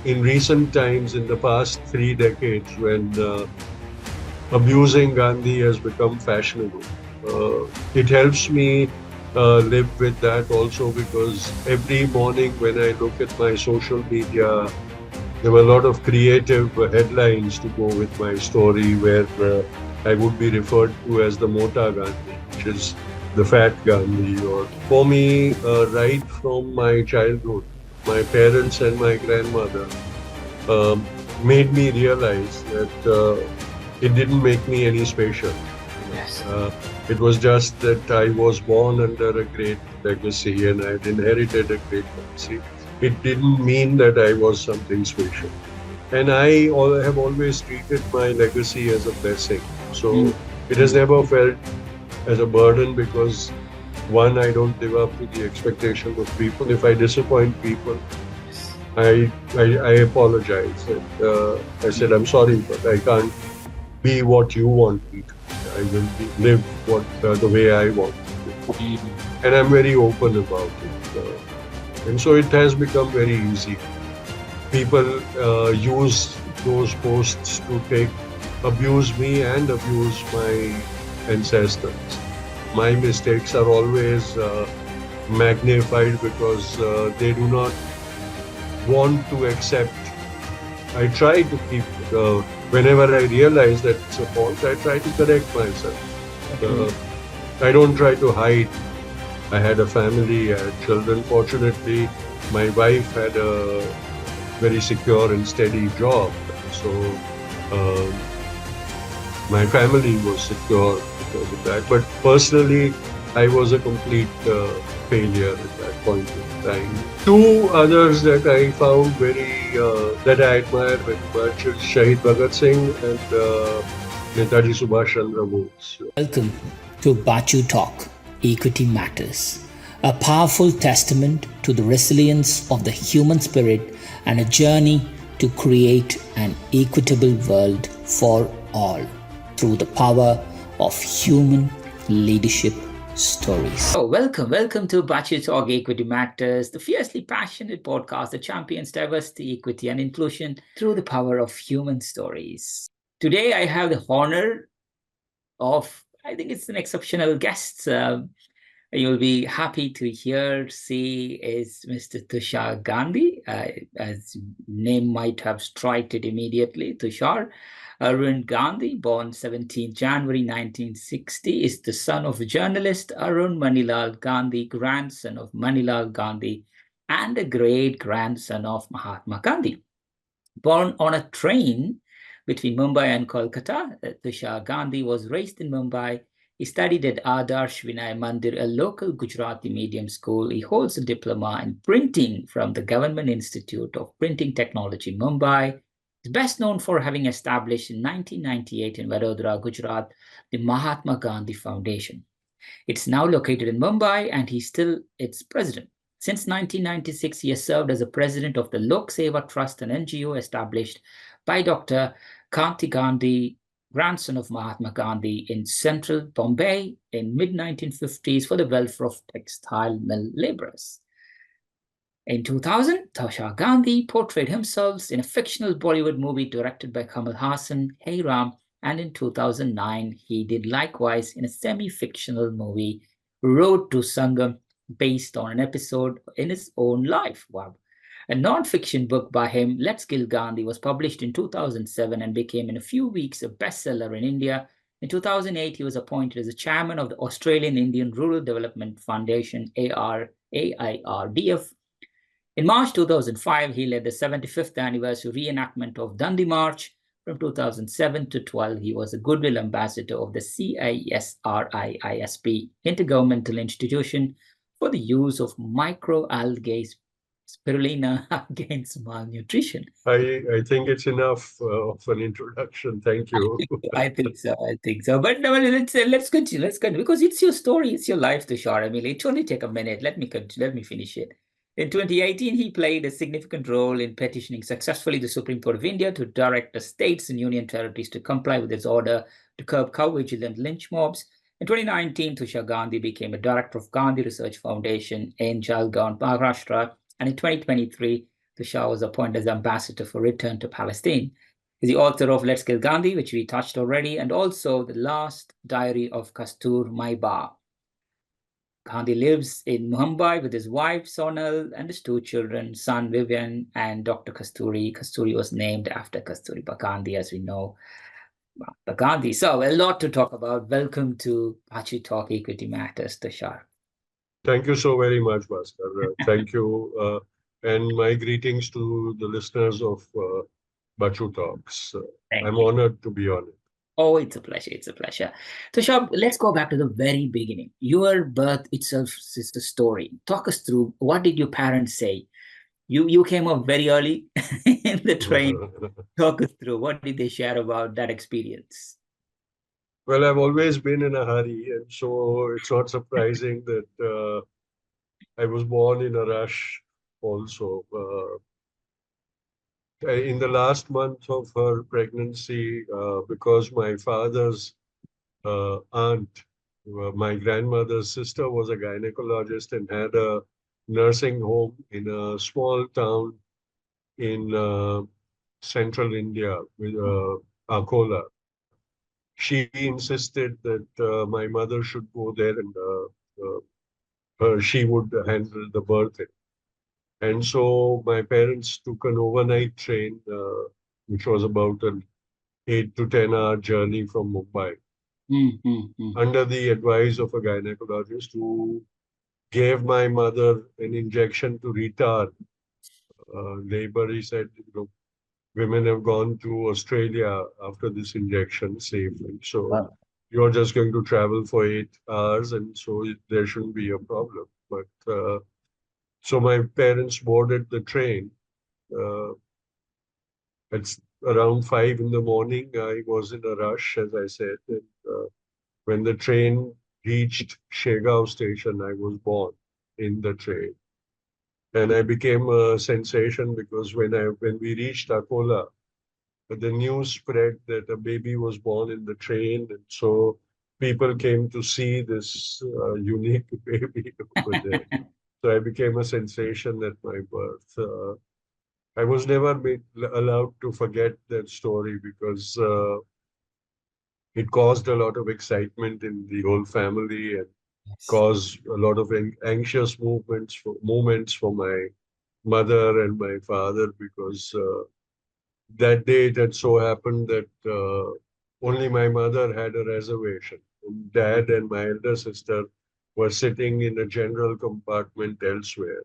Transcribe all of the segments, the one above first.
in recent times, in the past 3 decades, when abusing Gandhi has become fashionable. It helps me live with that also because every morning when I look at my social media, there were a lot of creative headlines to go with my story where I would be referred to as the Mota Gandhi, which is the fat Gandhi. Or for me, right from my childhood, my parents and my grandmother um, made me realize that it didn't make me any special. Yes. Uh, it was just that I was born under a great legacy and I had inherited a great legacy. It didn't mean that I was something special. And have always treated my legacy as a blessing. Mm, So it has mm, never felt as a burden because one, I don't live up to the expectation of people. If I disappoint people, yes. I apologize. And I said, I'm sorry, but I can't be what you want me to be. Live the way I want to live. Mm, And I'm very open about it. And so it has become very easy. People use those posts to abuse me and abuse my ancestors. My mistakes are always magnified because they do not want to accept. I try to keep, whenever I realize that it's a fault, I try to correct myself. mm, Uh, I don't try to hide. I had a family, I had children. Fortunately, my wife had a very secure and steady job. So um, my family was secure because of that. But personally, I was a complete failure at that point in time. Two others that I found that I admire very much is Shahid Bhagat Singh and Netaji Subhash Chandra Bose. Welcome to Baachu Talk, Equity Matters, a powerful testament to the resilience of the human spirit and a journey to create an equitable world for all through the power of human leadership stories. Oh, welcome to Baachu Talk, Equity Matters, the fiercely passionate podcast that champions diversity, equity, and inclusion through the power of human stories. Today, I have the honor of, I think it's an exceptional guest. You'll be happy to see is Mr. Tushar Gandhi, as name might have struck it immediately. Tushar Arun Gandhi, born 17 January 1960, is the son of journalist Arun Manilal Gandhi, grandson of Manilal Gandhi, and a great grandson of Mahatma Gandhi. Born on a train between Mumbai and Kolkata, Tushar Gandhi was raised in Mumbai. He studied at Adarsh Vinay Mandir, a local Gujarati medium school. He holds a diploma in printing from the Government Institute of Printing Technology, Mumbai. He's best known for having established in 1998 in Vadodara, Gujarat, the Mahatma Gandhi Foundation. It's now located in Mumbai, and he's still its president. Since 1996, he has served as a president of the Lok Seva Trust, an NGO established by Dr. Kanti Gandhi, grandson of Mahatma Gandhi, in central Bombay in mid-1950s for the welfare of textile mill laborers. In 2000, Tushar Gandhi portrayed himself in a fictional Bollywood movie directed by Kamal Hassan, Hey Ram, and in 2009, he did likewise in a semi-fictional movie, Road to Sangam, based on an episode in his own life. Wow. A non-fiction book by him, Let's Kill Gandhi, was published in 2007 and became in a few weeks a bestseller in India. In 2008, he was appointed as the chairman of the Australian Indian Rural Development Foundation, AIRDF. In March 2005, he led the 75th anniversary reenactment of Dandi March. From 2007 to 12, he was a goodwill ambassador of the CISRIISP, Intergovernmental Institution for the Use of Microalgae Spirulina Against Malnutrition. I think it's enough of an introduction. Thank you. I think so. I think so. But no, let's continue. Let's continue because it's your story. It's your life, Tushar. I mean, it only take a minute. Let me finish it. In 2018, he played a significant role in petitioning successfully the Supreme Court of India to direct the states and union territories to comply with its order to curb cow vigilant lynch mobs. In 2019, Tushar Gandhi became a director of Gandhi Research Foundation in Jalgaon, Maharashtra. And in 2023, Tushar was appointed as ambassador for return to Palestine. He's the author of Let's Kill Gandhi, which we touched already, and also The Last Diary of Kastur Maiba. Gandhi lives in Mumbai with his wife Sonal and his two children, son Vivian and Dr. Kasturi. Kasturi was named after Kasturi Gandhi, as we know. Gandhi. So a lot to talk about. Welcome to Baachu Talk Equity Matters, Tushar. Thank you so very much, Bhaskar. Thank you. And my greetings to the listeners of Baachu Talks. Thank I'm you. honored to be on it. Oh, it's a pleasure. It's a pleasure. Tushar, let's go back to the very beginning. Your birth itself is the story. Talk us through, what did your parents say? You came up very early in the train. Talk us through, what did they share about that experience? Well, I've always been in a hurry, and so it's not surprising that I was born in a rush also. In the last month of her pregnancy, because my father's aunt, my grandmother's sister, was a gynecologist and had a nursing home in a small town in central India with Akola. She insisted that my mother should go there and she would handle the birthing. And so my parents took an overnight train, which was about an 8 to 10 hour journey from Mumbai, Mm. under the advice of a gynecologist who gave my mother an injection to retard labor. He said, women have gone to Australia after this injection safely. So Wow. you're just going to travel for 8 hours, and so there shouldn't be a problem. But so my parents boarded the train. Uh, it's around 5 in the morning. I was in a rush, as I said. And, when the train reached Shegao station, I was born in the train. And I became a sensation because when we reached Akola, the news spread that a baby was born in the train, and so people came to see this unique baby over there. So I became a sensation at my birth. I was never allowed to forget that story because it caused a lot of excitement in the whole family and Yes. caused a lot of anxious moments for my mother and my father because that day it had so happened that only my mother had a reservation. And dad and my elder sister were sitting in a general compartment elsewhere.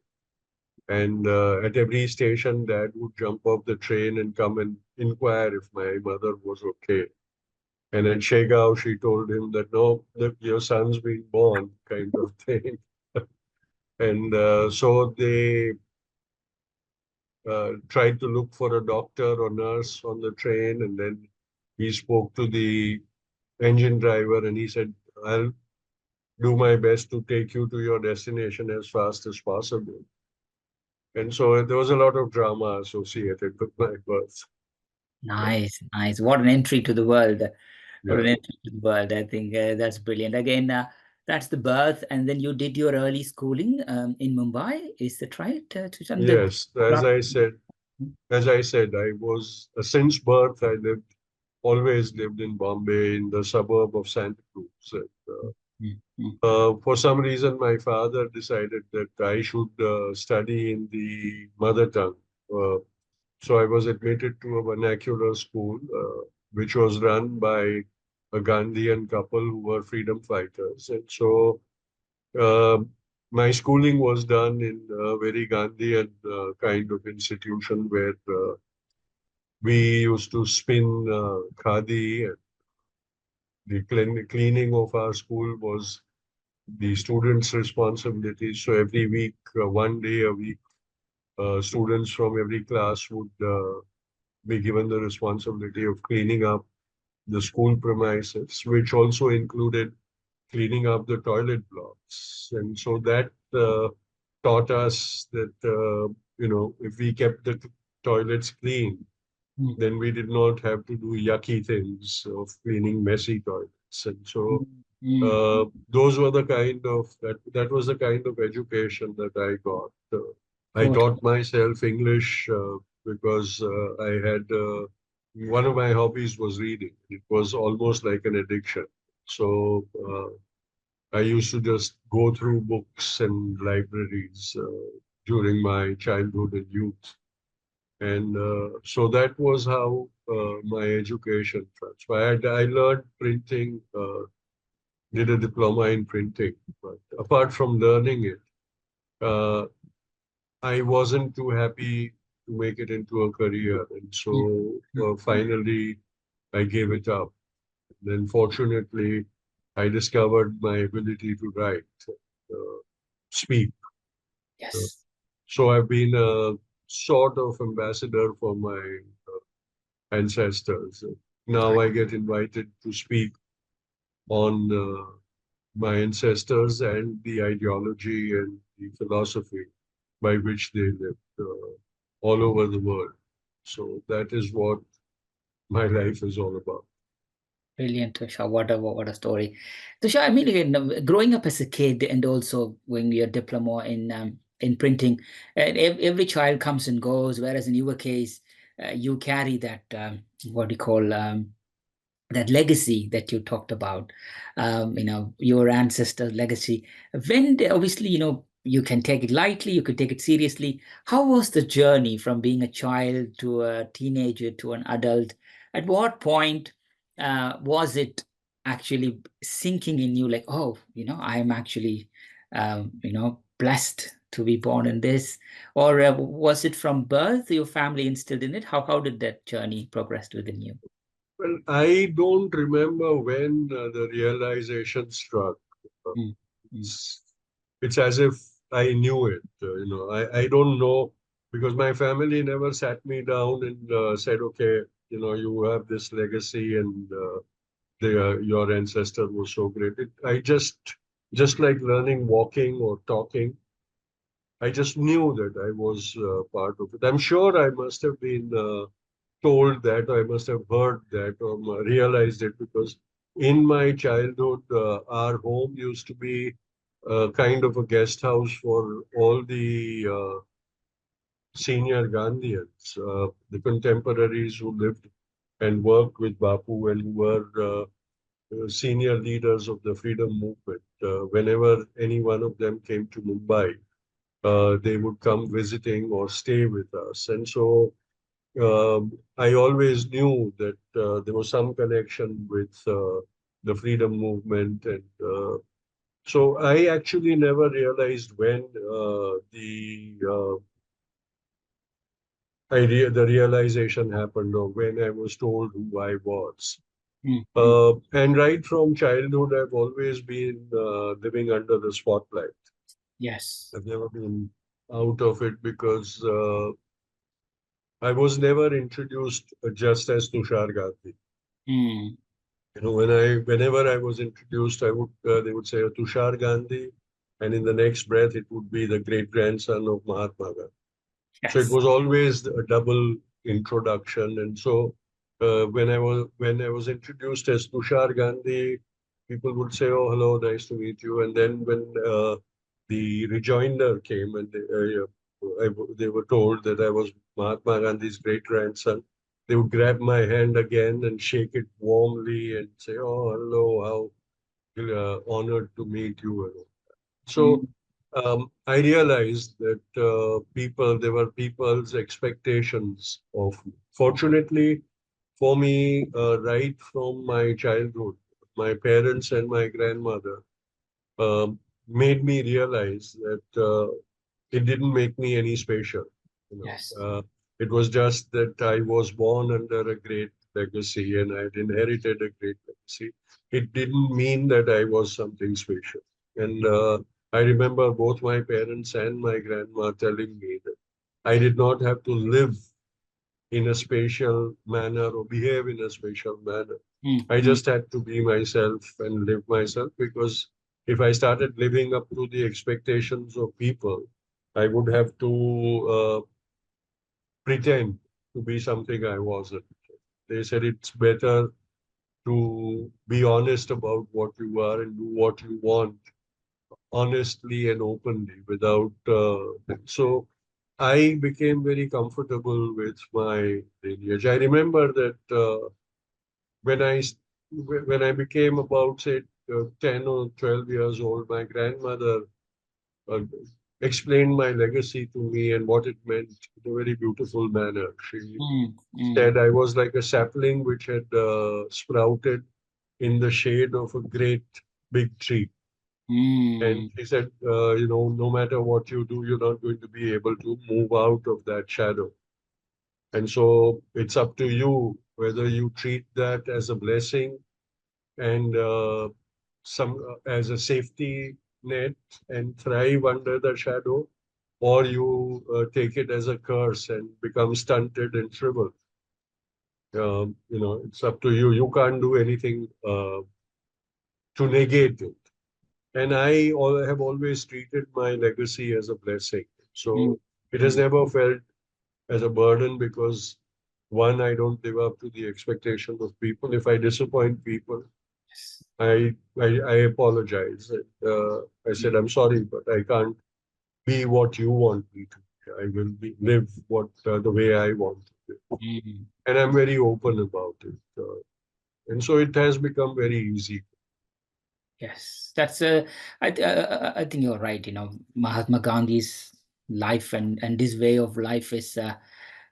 And at every station, dad would jump off the train and come and inquire if my mother was okay. And at Shegao, she told him that, no, look, your son's been born, kind of thing. And so they tried to look for a doctor or nurse on the train. And then he spoke to the engine driver and he said, I'll do my best to take you to your destination as fast as possible. And so there was a lot of drama associated with my birth. Nice, nice. What an entry to the world. What Yeah. an entry to the world. I think that's brilliant. Again, that's the birth, and then you did your early schooling in Mumbai. Is that right? To some the Yes. As I said, I was since birth. I always lived in Bombay, in the suburb of Santa Cruz. And, Mm. for some reason, my father decided that I should study in the mother tongue. Uh, so I was admitted to a vernacular school, which was run by a Gandhian couple who were freedom fighters. And so uh, my schooling was done in a very Gandhian kind of institution where we used to spin khadi. And the cleaning of our school was the students' responsibility. So every week, 1 day a week, students from every class would be given the responsibility of cleaning up the school premises, which also included cleaning up the toilet blocks. And so that taught us that, if we kept the toilets clean, Mm. then we did not have to do yucky things of cleaning messy toilets. And so those were the kind of that was the kind of education that I got. I Good. taught myself English because I had one of my hobbies was reading. It was almost like an addiction. So I used to just go through books and libraries during my childhood and youth. And so that was how my education transpired. I learned printing, did a diploma in printing. But apart from learning it, uh, I wasn't too happy to make it into a career. And Mm, so mm. finally, I gave it up. Then, fortunately, I discovered my ability to write, speak. Uh, Yes. so I've been a sort of ambassador for my ancestors. Now I get invited to speak on my ancestors and the ideology and the philosophy by which they lived all over the world. So that is what my life is all about. Brilliant, Tushar. What a story. Tushar, I mean, growing up as a kid and also going your diploma in printing, every child comes and goes, whereas in your case, you carry that what do you call that legacy that you talked about, your ancestors' legacy. Obviously, you can take it lightly, you could take it seriously. How was the journey from being a child to a teenager to an adult? At what point was it actually sinking in you, like, oh, I'm actually, blessed to be born in this? Or was it from birth, your family instilled in it? How did that journey progress within you? Well, I don't remember when the realization struck. Uh, Mm, mm. It's, it's as if I knew it. I don't know because my family never sat me down and said, okay, you have this legacy and your ancestor was so great. I just like learning walking or talking, I just knew that I was part of it. I'm sure I must have been told that, I must have heard that, or realized it because in my childhood, our home used to be kind of a guest house for all the senior Gandhians, the contemporaries who lived and worked with Bapu and who were senior leaders of the freedom movement. Whenever any one of them came to Mumbai, they would come visiting or stay with us. And so I always knew that there was some connection with the freedom movement. And so I actually never realized when the realization happened or when I was told who I was. Mm, mm. And right from childhood, I've always been living under the spotlight. Yes. I've never been out of it because I was never introduced just as Tushar Gandhi. Mm, Whenever I was introduced, they would say Tushar Gandhi, and in the next breath, it would be the great grandson of Mahatma Gandhi. So it yes. was always a double introduction. And so when I was introduced as Tushar Gandhi, people would say, "Oh, hello, nice to meet you." And then when the rejoinder came and they were told that I was Mahatma Gandhi's great grandson, they would grab my hand again and shake it warmly and say, "Oh, hello, how honored to meet you." So Mm, I realized that there were people's expectations of me. Fortunately for me, right from my childhood, my parents and my grandmother um, made me realize that it didn't make me any special. You yes. it was just that I was born under a great legacy and I'd inherited a great legacy. It didn't mean that I was something special. And I remember both my parents and my grandma telling me that I did not have to live in a spatial manner or behave in a spatial manner. Mm, I mm. just had to be myself and live myself because if I started living up to the expectations of people, I would have to pretend to be something I wasn't. They said it's better to be honest about what you are and do what you want honestly and openly without. So I became very comfortable with my lineage. I remember that when when I became about say 10 or 12 years old, my grandmother uh, explained my legacy to me and what it meant in a very beautiful manner. She Mm, mm, said I was like a sapling which had sprouted in the shade of a great big tree. And mm. she said, no matter what you do, you're not going to be able to move out of that shadow. And so it's up to you whether you treat that as a blessing and some as a safety net and thrive under the shadow, or you take it as a curse and become stunted and shriveled. It's up to you. You can't do anything to negate it. And have always treated my legacy as a blessing. Mm, So it has mm. never felt as a burden because one, I don't live up to the expectation of people. If I disappoint people, Yes. I apologize. I said, Mm, I'm sorry, but I can't be what you want me to be. I will live the way I want to live. mm. And I'm very open about it. And so it has become very easy. Yes, I think you're right. Mahatma Gandhi's life and this way of life is,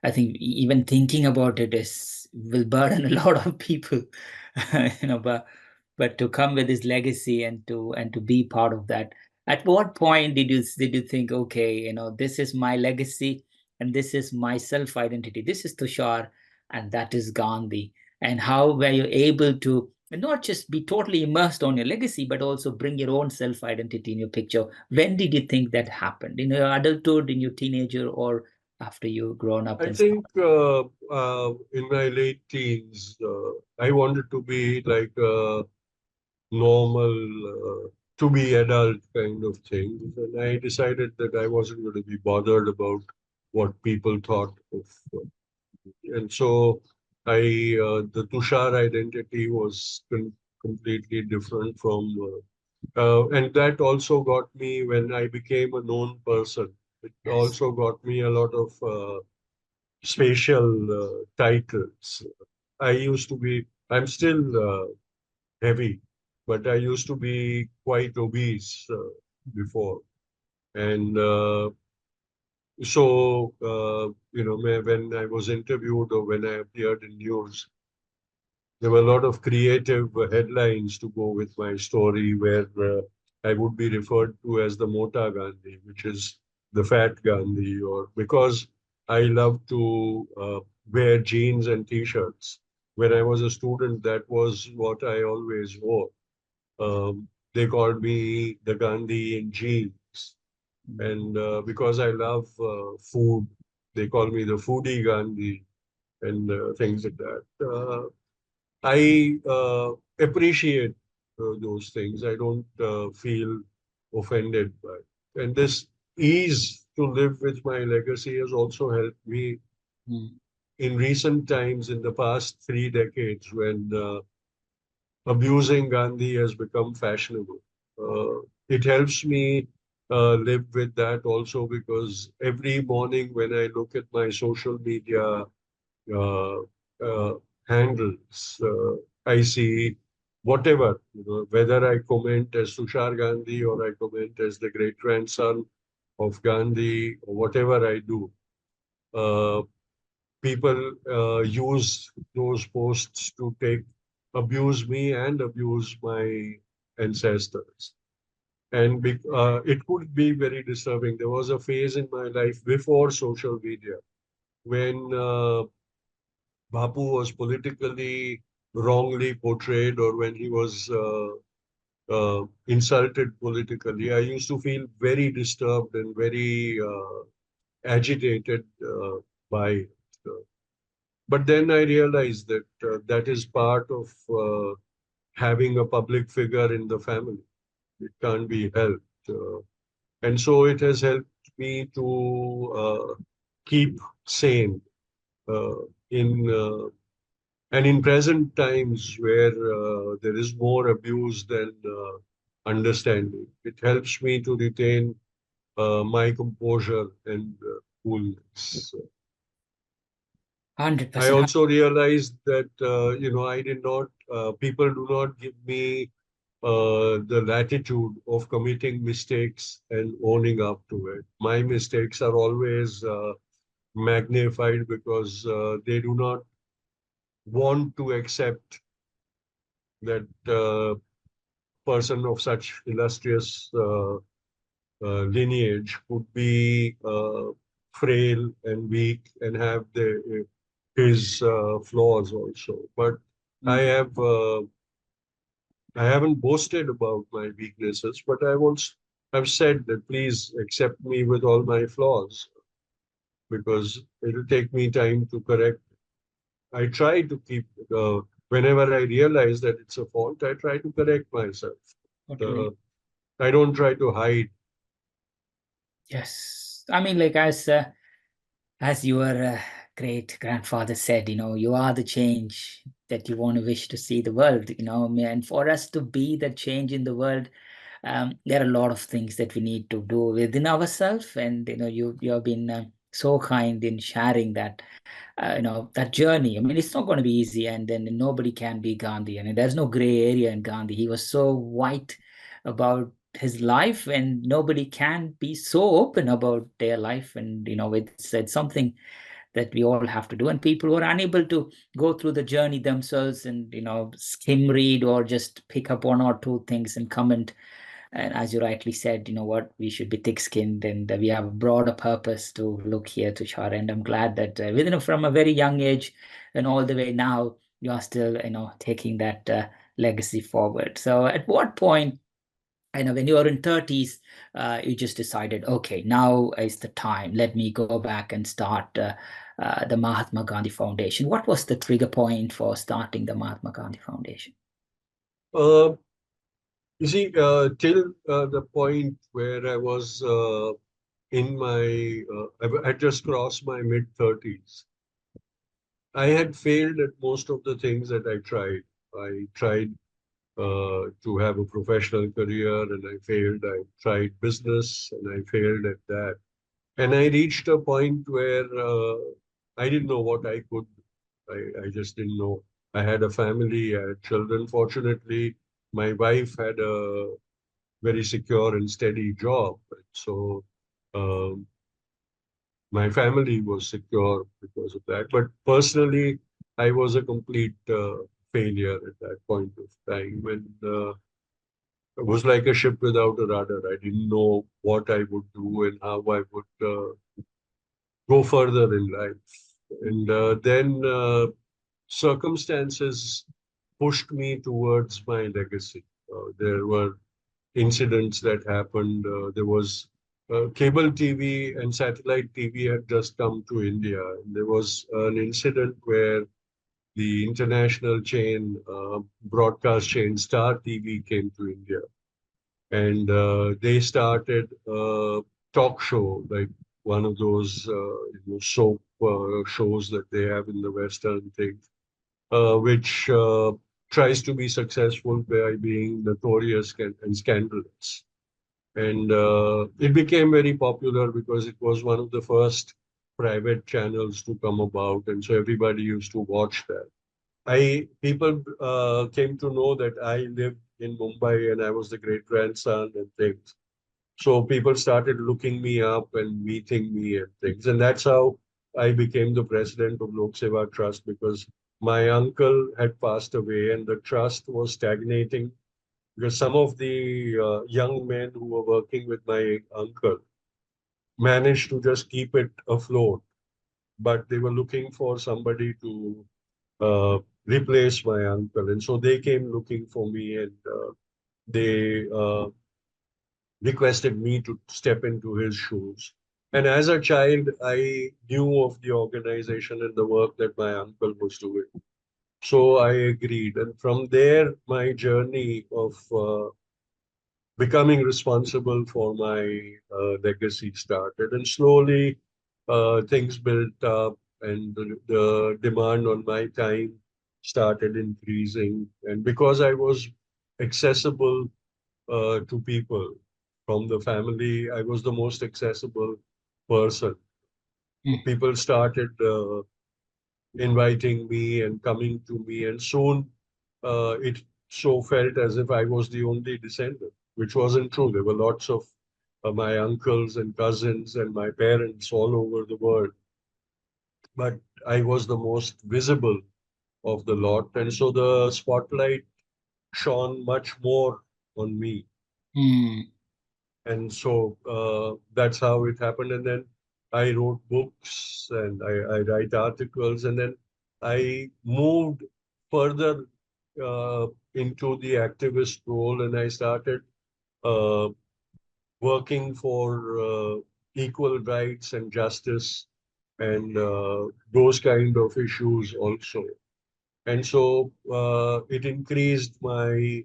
I think even thinking about it is will burden a lot of people, but to come with his legacy and to be part of that. At what point did you think, okay, this is my legacy and this is my self identity. This is Tushar and that is Gandhi. And how were you able to not just be totally immersed on your legacy, but also bring your own self identity in your picture? When did you think that happened? In your adulthood, in your teenager, or after you grown up I and think in my late teens, I wanted to be like a normal, to be adult kind of thing. And I decided that I wasn't going to be bothered about what people thought of. And so the Tushar identity was completely different from, and that also got me when I became a known person. It yes. also got me a lot of spatial titles. I'm still heavy, but I used to be quite obese before. And when I was interviewed or when I appeared in news, there were a lot of creative headlines to go with my story where I would be referred to as the Mota Gandhi, which is the fat Gandhi, or because I love to wear jeans and t-shirts. When I was a student, that was what I always wore. They called me the Gandhi in jeans. Mm, And because I love food, they call me the foodie Gandhi and things like that. I appreciate those things. I don't feel offended by it. And this ease to live with my legacy has also helped me mm, in recent times, in the past 3 decades, when abusing Gandhi has become fashionable. It helps me live with that also because every morning when I look at my social media uh, uh, handles, I see whatever, whether I comment as Tushar Gandhi or I comment as the great grandson of Gandhi or whatever I do. Uh, People use those posts to abuse me and abuse my ancestors. And it could be very disturbing. There was a phase in my life before social media when Bapu was politically wrongly portrayed or when he was insulted politically. I used to feel very disturbed and very agitated by it. But then I realized that that is part of having a public figure in the family. It can't be helped. And so it has helped me to keep sane uh, in and in present times where there is more abuse than understanding. It helps me to retain my composure and coolness. I 100%. also realized that I did not. People do not give me the latitude of committing mistakes and owning up to it. My mistakes are always magnified because they do not want to accept that a person of such illustrious lineage could be frail and weak and have his flaws also. But I Mm. have I haven't boasted about my weaknesses, but I've said that please accept me with all my flaws because it'll take me time to correct. I try to keep whenever I realize that it's a fault, I try to correct myself. Totally. Uh, I don't try to hide. Yes. I mean, like as your great grandfather said, you are the change that you want to wish to see the world, and for us to be the change in the world, there are a lot of things that we need to do within ourselves. And, you have been so kind in sharing that, that journey. I mean, it's not going to be easy, and then nobody can be Gandhi. I mean, there's no gray area in Gandhi. He was so white about his life, and nobody can be so open about their life. And, it's something that we all have to do. And people who are unable to go through the journey themselves and, skim read or just pick up one or two things and comment, and as you rightly said, what, we should be thick-skinned, and we have a broader purpose to look here, Tushar. And I'm glad that from a very young age and all the way now, you are still, taking that legacy forward. So at what point, when you were in 30s, you just decided, okay, now is the time. Let me go back and start the Mahatma Gandhi Foundation. What was the trigger point for starting the Mahatma Gandhi Foundation? Uh, you see, till the point where I was in my, I had just crossed my mid 30s. I had failed at most of the things that I tried. I tried to have a professional career and I failed. I tried business and I failed at that. And I reached a point where I didn't know what I could. I just didn't know. I had a family, I had children. Fortunately, my wife had a very secure and steady job. So um, my family was secure because of that. But personally, I was a complete failure at that point of time. And it was like a ship without a rudder. I didn't know what I would do and how I would go further in life. And then circumstances pushed me towards my legacy. There were incidents that happened. There was cable TV and satellite TV had just come to India. And there was an incident where the international chain, broadcast chain Star TV came to India. And they started a talk show, like one of those soap shows that they have in the Western things, which tries to be successful by being notorious and scandalous. And it became very popular because it was one of the first private channels to come about, and so everybody used to watch that. I people came to know that I lived in Mumbai and I was the great grandson and things. So people started looking me up and meeting me and things, and that's how I became the president of Lok Seva Trust because my uncle had passed away and the trust was stagnating because some of the young men who were working with my uncle managed to just keep it afloat, but they were looking for somebody to replace my uncle. And so they came looking for me and they requested me to step into his shoes. And as a child, I knew of the organization and the work that my uncle was doing. So I agreed. And from there, my journey of becoming responsible for my legacy started. And slowly, things built up, and the demand on my time started increasing. And because I was accessible to people from the family, I was the most accessible person. People started inviting me and coming to me, and soon it so felt as if I was the only descendant, which wasn't true. There were lots of my uncles and cousins and my parents all over the world, but I was the most visible of the lot, and so the spotlight shone much more on me. Mm. And so that's how it happened. And then I wrote books and I write articles, and then I moved further into the activist role, and I started uh, working for equal rights and justice and those kind of issues also. And so it increased my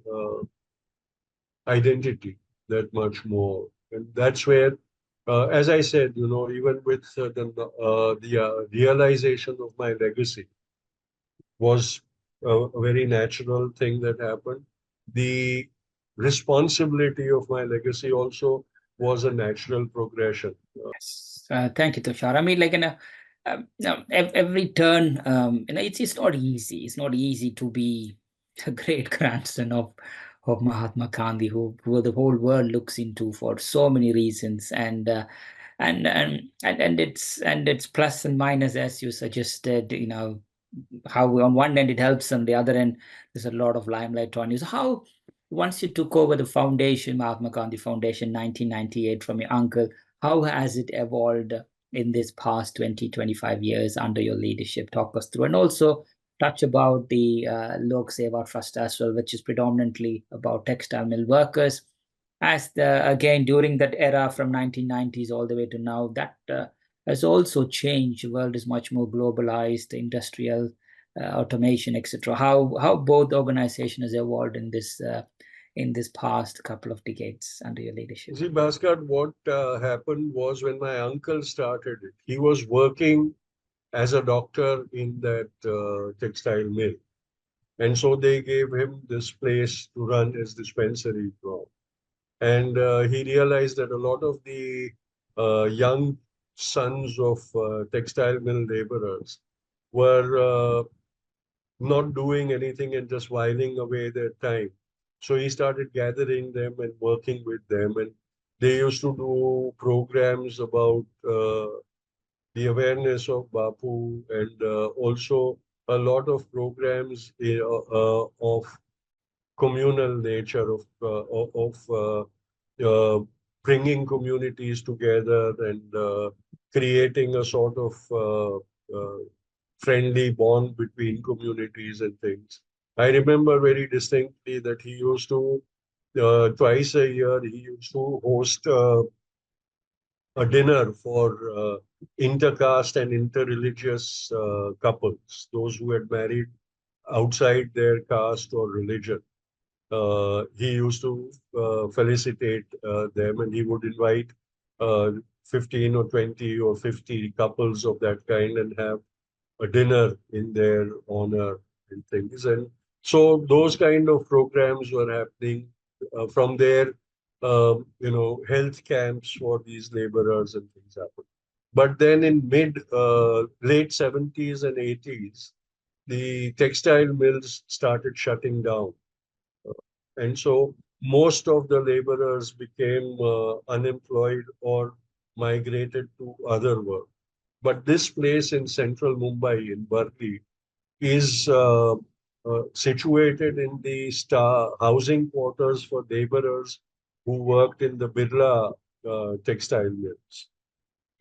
identity that much more. And that's where, as I said, even with the realization of my legacy was a very natural thing that happened. The responsibility of my legacy also was a natural progression. Yes. Thank you, Tushar. I mean, like, every turn, it's not easy. It's not easy to be a great grandson of Mahatma Gandhi, who the whole world looks into for so many reasons, and it's plus and minus, as you suggested. How on one end it helps, on the other end there's a lot of limelight on you. So how, once you took over the foundation, Mahatma Gandhi Foundation, 1998, from your uncle, how has it evolved in this past 20, 25 years under your leadership? Talk us through, and also touch about the Lok Seva Trust as well, which is predominantly about textile mill workers. As the again during that era from 1990s all the way to now, that has also changed. The world is much more globalized, industrial, automation, etc. How both organizations has evolved in this past couple of decades under your leadership? See, Bhaskar, what happened was when my uncle started it, he was working as a doctor in that textile mill. And so they gave him this place to run his dispensary from. And he realized that a lot of the young sons of textile mill laborers were not doing anything and just whiling away their time. So he started gathering them and working with them. And they used to do programs about the awareness of Bapu, and also a lot of programs of communal nature of bringing communities together and creating a sort of friendly bond between communities and things. I remember very distinctly that he used to twice a year he used to host a dinner for intercaste and interreligious couples, those who had married outside their caste or religion. He used to felicitate them, and he would invite uh, 15 or 20 or 50 couples of that kind and have a dinner in their honor and things. And so those kind of programs were happening from there. Health camps for these laborers and things happened. But then in late 70s and 80s, the textile mills started shutting down. And so most of the laborers became unemployed or migrated to other work. But this place in central Mumbai, in Burli, is situated in the star housing quarters for laborers who worked in the Birla textile mills.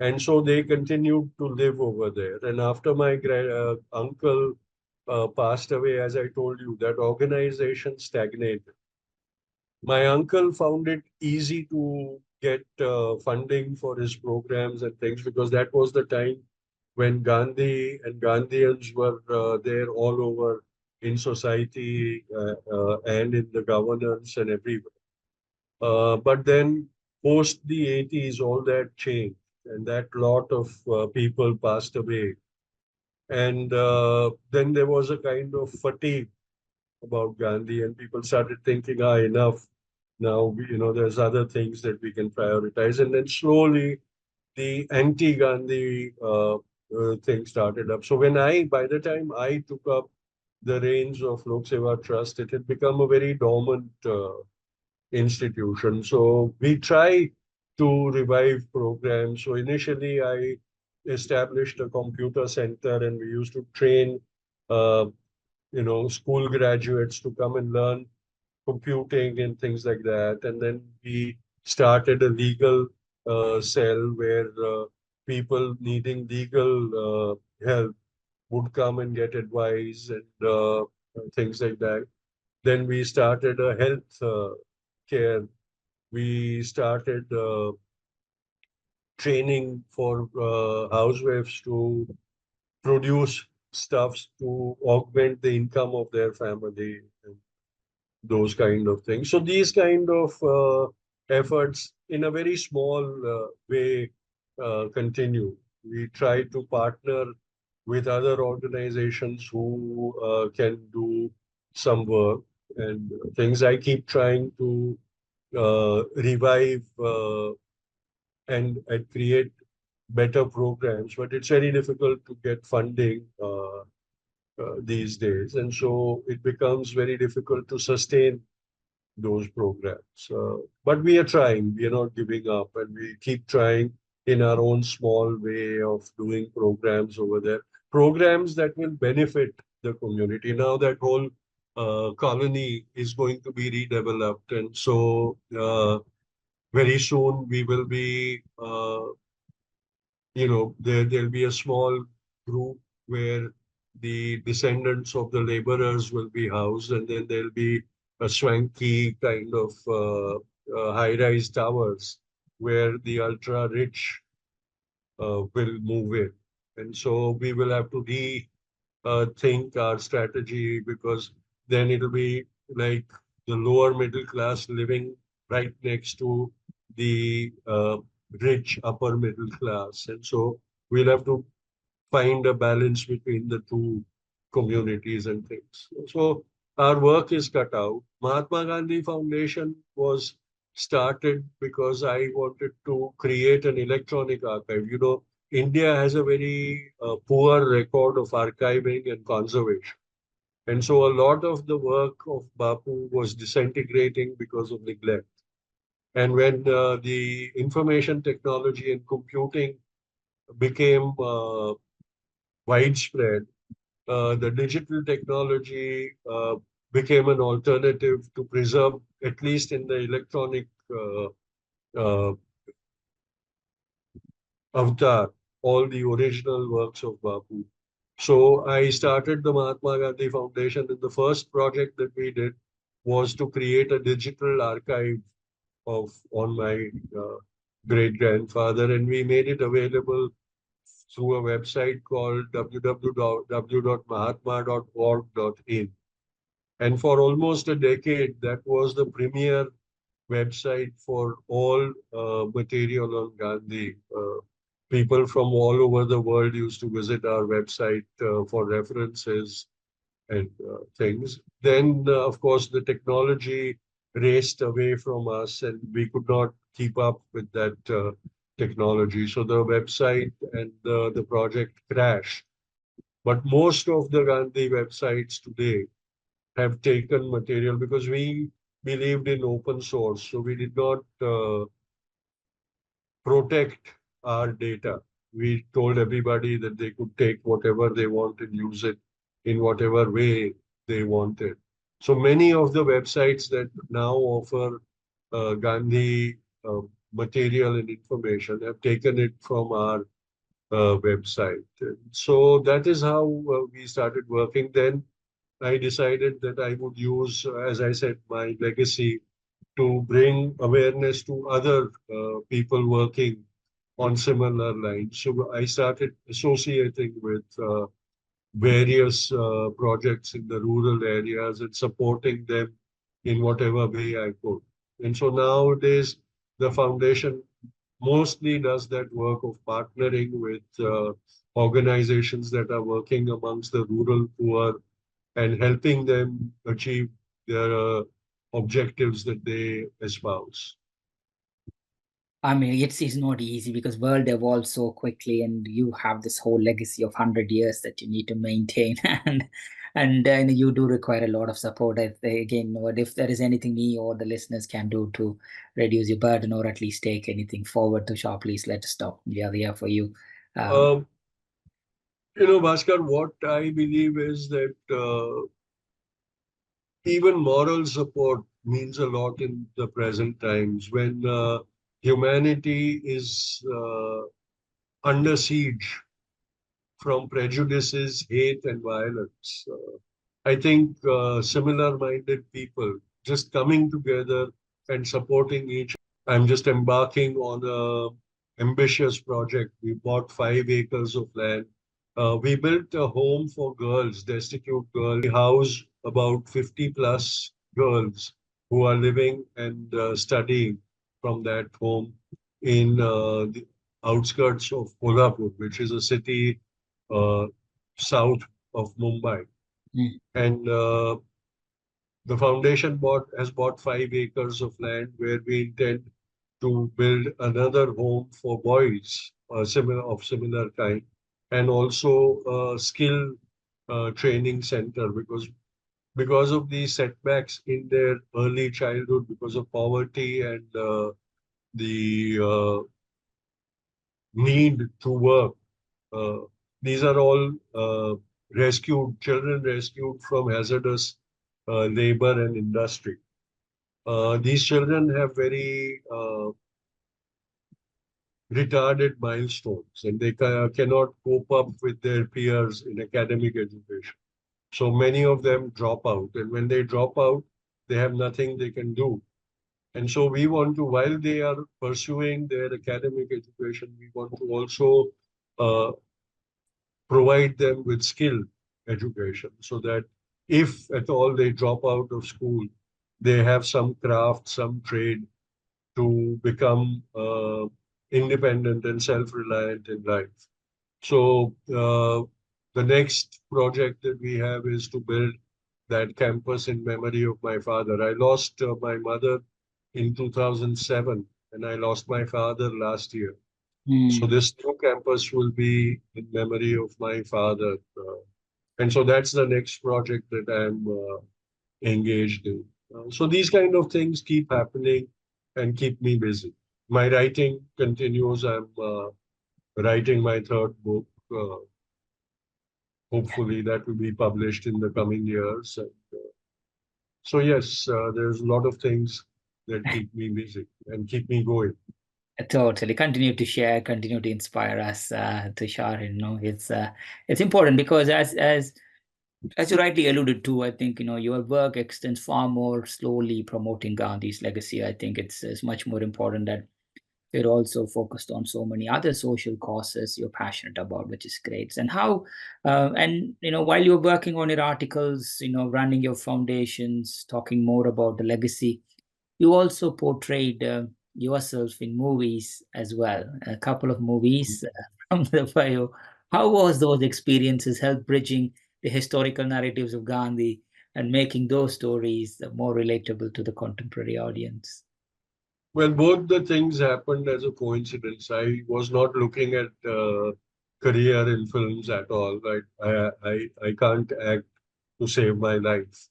And so they continued to live over there. And after my uncle passed away, as I told you, that organization stagnated. My uncle found it easy to get funding for his programs and things because that was the time when Gandhi and Gandhians were there all over in society and in the governance and everywhere. But then post the 80s, all that changed, and that lot of people passed away. And then there was a kind of fatigue about Gandhi, and people started thinking, enough. Now, there's other things that we can prioritize. And then slowly, the anti-Gandhi thing started up. So by the time I took up the reins of Lok Seva Trust, it had become a very dormant institution. So we try to revive programs. So initially, I established a computer center, and we used to train, uh, school graduates to come and learn computing and things like that. And then we started a legal cell where people needing legal help would come and get advice and things like that. Then we started a health care. We started training for housewives to produce stuffs to augment the income of their family. And those kind of things. So these kind of efforts, in a very small way, continue. We try to partner with other organizations who can do some work and things. I keep trying to revive and create better programs, but it's very difficult to get funding these days, and so it becomes very difficult to sustain those programs. But we are trying, we are not giving up, and we keep trying in our own small way of doing programs over there. Programs that will benefit the community. Now that whole colony is going to be redeveloped, and so very soon we will be there'll be a small group where the descendants of the laborers will be housed, and then there'll be a swanky kind of high-rise towers where the ultra-rich will move in. And so we will have to think our strategy, because then it'll be like the lower middle class living right next to the rich upper middle class. And so we'll have to find a balance between the two communities and things. So our work is cut out. Mahatma Gandhi Foundation was started because I wanted to create an electronic archive. India has a very poor record of archiving and conservation. And so a lot of the work of Bapu was disintegrating because of neglect. And when the information technology and computing became widespread, the digital technology became an alternative to preserve, at least in the electronic uh, avatar, all the original works of Bapu. So I started the Mahatma Gandhi Foundation, and the first project that we did was to create a digital archive of on my great grandfather, and we made it available through a website called www.mahatma.org.in. And for almost a decade, that was the premier website for all material on Gandhi. People from all over the world used to visit our website for references and things. Then, of course, the technology raced away from us, and we could not keep up with that technology. So the website and the project crashed. But most of the Gandhi websites today have taken material because we believed in open source. So we did not protect our data. We told everybody that they could take whatever they want and use it in whatever way they wanted. So many of the websites that now offer Gandhi material and information have taken it from our website. And so that is how we started working. Then I decided that I would use, as I said, my legacy to bring awareness to other people working on similar lines. So I started associating with various projects in the rural areas and supporting them in whatever way I could. And so nowadays, the foundation mostly does that work of partnering with organizations that are working amongst the rural poor and helping them achieve their objectives that they espouse. I mean, it's not easy because world evolves so quickly, and you have this whole legacy of 100 years that you need to maintain, and you do require a lot of support. Again, what if there is anything me or the listeners can do to reduce your burden or at least take anything forward to shop, please let us know. We are here for you. Um, Um, Bhaskar, what I believe is that even moral support means a lot in the present times when humanity is under siege from prejudices, hate, and violence. I think similar minded people just coming together and supporting each. I'm just embarking on a ambitious project. We bought 5 acres of land. We built a home for girls, destitute girls. We house about 50 plus girls who are living and studying from that home in the outskirts of Kolhapur, which is a city uh, south of Mumbai. mm, And the foundation has bought 5 acres of land where we intend to build another home for boys, similar kind, and also a skill training center because of the setbacks in their early childhood, because of poverty and the need to work. Uh, these are all rescued children rescued from hazardous labor and industry. These children have very retarded milestones and they cannot cope up with their peers in academic education. So many of them drop out. And when they drop out, they have nothing they can do. And so we want to, while they are pursuing their academic education, we want to also uh, provide them with skill education so that if at all they drop out of school, they have some craft, some trade to become independent and self-reliant in life. So the next project that we have is to build that campus in memory of my father. I lost my mother in 2007 and I lost my father last year. So mm. this new campus will be in memory of my father. And so that's the next project that I'm engaged in. So these kind of things keep happening and keep me busy. My writing continues. I'm writing my third book. Hopefully, that will be published in the coming years. And, so yes, there's a lot of things that keep me busy and keep me going. Totally. Continue to share, continue to inspire us, Tushar. It's important because as you rightly alluded to, I think your work extends far more slowly promoting Gandhi's legacy. I think it's much more important that you're also focused on so many other social causes you're passionate about, which is great. And how, and while you're working on your articles, running your foundations, talking more about the legacy, you also portrayed yourself in movies as well, a couple of movies from the bio. How was those experiences help bridging the historical narratives of Gandhi and making those stories more relatable to the contemporary audience? Well, both the things happened as a coincidence. I was not looking at career in films at all. Right? I can't act to save my life.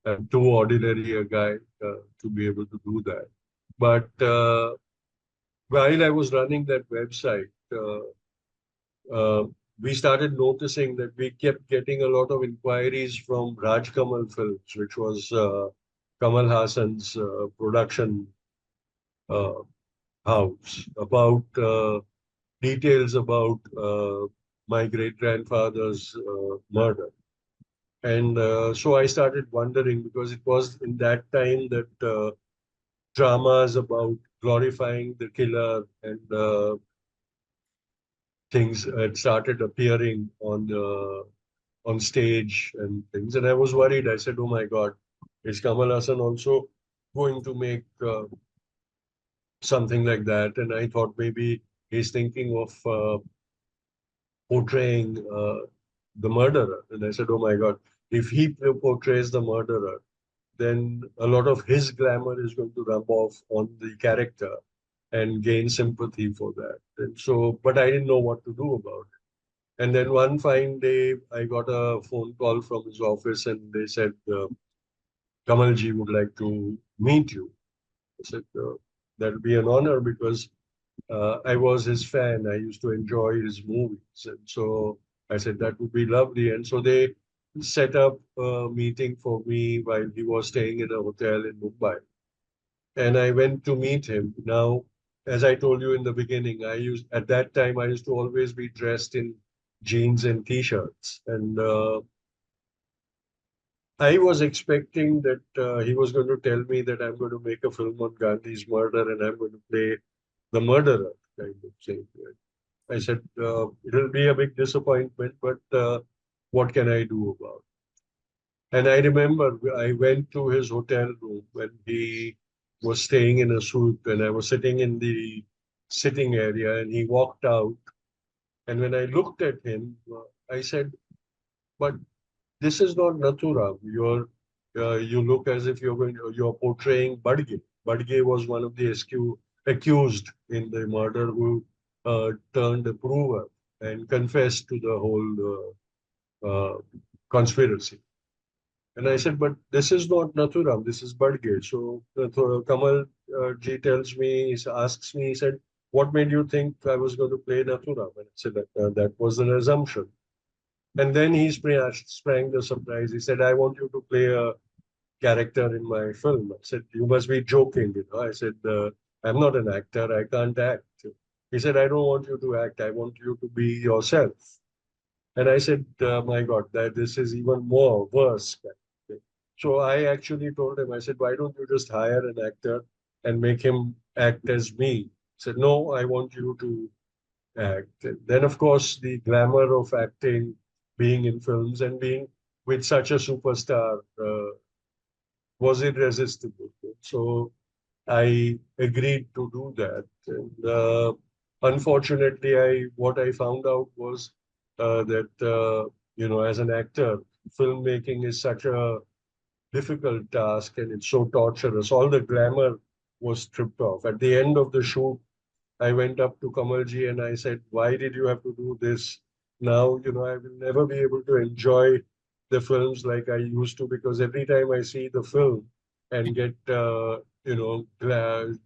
I'm too ordinary a guy to be able to do that. But while I was running that website, uh, we started noticing that we kept getting a lot of inquiries from Raj Kamal Films, which was Kamal Hassan's production uh, house, about details about my great grandfather's murder. And so I started wondering because it was in that time that dramas about glorifying the killer and things had started appearing on stage and things. And I was worried. I said, "Oh my God, is Kamal Hassan also going to make something like that?" And I thought maybe he's thinking of portraying the murderer. And I said, "Oh my God, if he portrays the murderer, then a lot of his glamour is going to rub off on the character." and gain sympathy for that. And so, but I didn't know what to do about it. And then one fine day, I got a phone call from his office, and they said, Kamalji would like to meet you. I said, that would be an honor because I was his fan. I used to enjoy his movies. And so I said, that would be lovely. And so they set up a meeting for me while he was staying in a hotel in Mumbai. And I went to meet him. Now, as I told you in the beginning, at that time, I used to always be dressed in jeans and t-shirts. And I was expecting that he was going to tell me that I'm going to make a film on Gandhi's murder and I'm going to play the murderer kind of thing. I said, it'll be a big disappointment, but what can I do about it? And I remember I went to his hotel room when he was staying in a suite, and I was sitting in the sitting area, and he walked out. And when I looked at him, I said, but this is not Nathuram. You look as if you're portraying Badge. Badge was one of the accused in the murder who turned approver and confessed to the whole conspiracy. And I said, but this is not Nathuram, this is Badge. So Kamal ji tells me, asks me, he said, what made you think I was going to play Nathuram? And I said, that was an assumption. And then he sprang the surprise. He said, I want you to play a character in my film. I said, you must be joking. I said, I'm not an actor. I can't act. He said, I don't want you to act. I want you to be yourself. And I said, my God, that this is even more worse. So I actually told him, I said, why don't you just hire an actor and make him act as me? He said, no, I want you to act. Then, of course, the glamour of acting, being in films and being with such a superstar was irresistible. So I agreed to do that. And unfortunately, what I found out was that as an actor, filmmaking is such a difficult task and it's so torturous. All the glamour was stripped off. At the end of the shoot, I went up to Kamalji and I said, why did you have to do this? Now, I will never be able to enjoy the films like I used to because every time I see the film and get,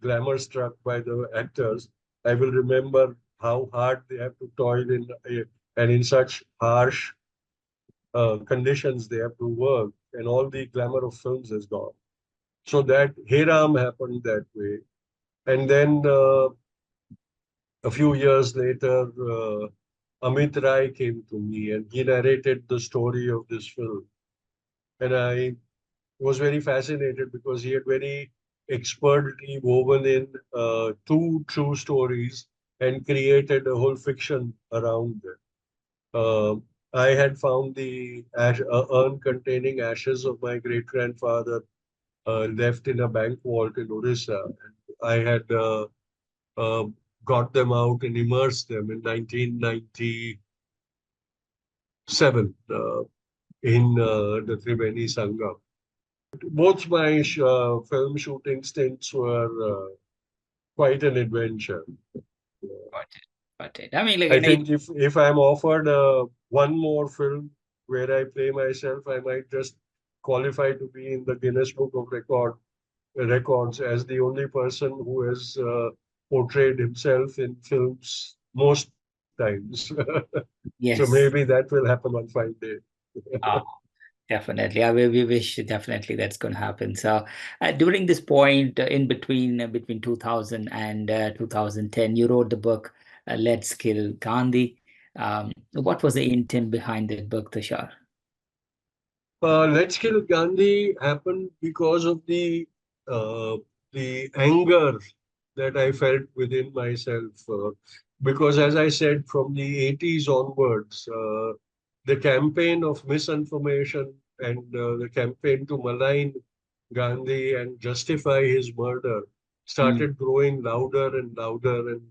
glamour struck by the actors, I will remember how hard they have to toil and in such harsh conditions they have to work, and all the glamour of films is gone. So that Hiram happened that way. And then a few years later, Amit Rai came to me and he narrated the story of this film. And I was very fascinated because he had very expertly woven in two true stories and created a whole fiction around it. Uh, I had found the urn containing ashes of my great grandfather left in a bank vault in Orissa. And I had uh, got them out and immersed them in 1997 in the Triveni Sangam. Both my film shooting stints were quite an adventure. Got it. Got it. I mean, like, I think if I'm offered one more film where I play myself, I might just qualify to be in the Guinness Book of Records as the only person who has portrayed himself in films most times. So maybe yes. that will happen one fine day. Oh, definitely. We wish definitely that's going to happen. So, during this point between 2000 and 2010, you wrote the book "Let's Kill Gandhi." What was the intent behind that book, Tushar? Let's Kill Gandhi happened because of the anger that I felt within myself. Because, as I said, from the 80s onwards, the campaign of misinformation and the campaign to malign Gandhi and justify his murder Mm. started growing louder and louder. And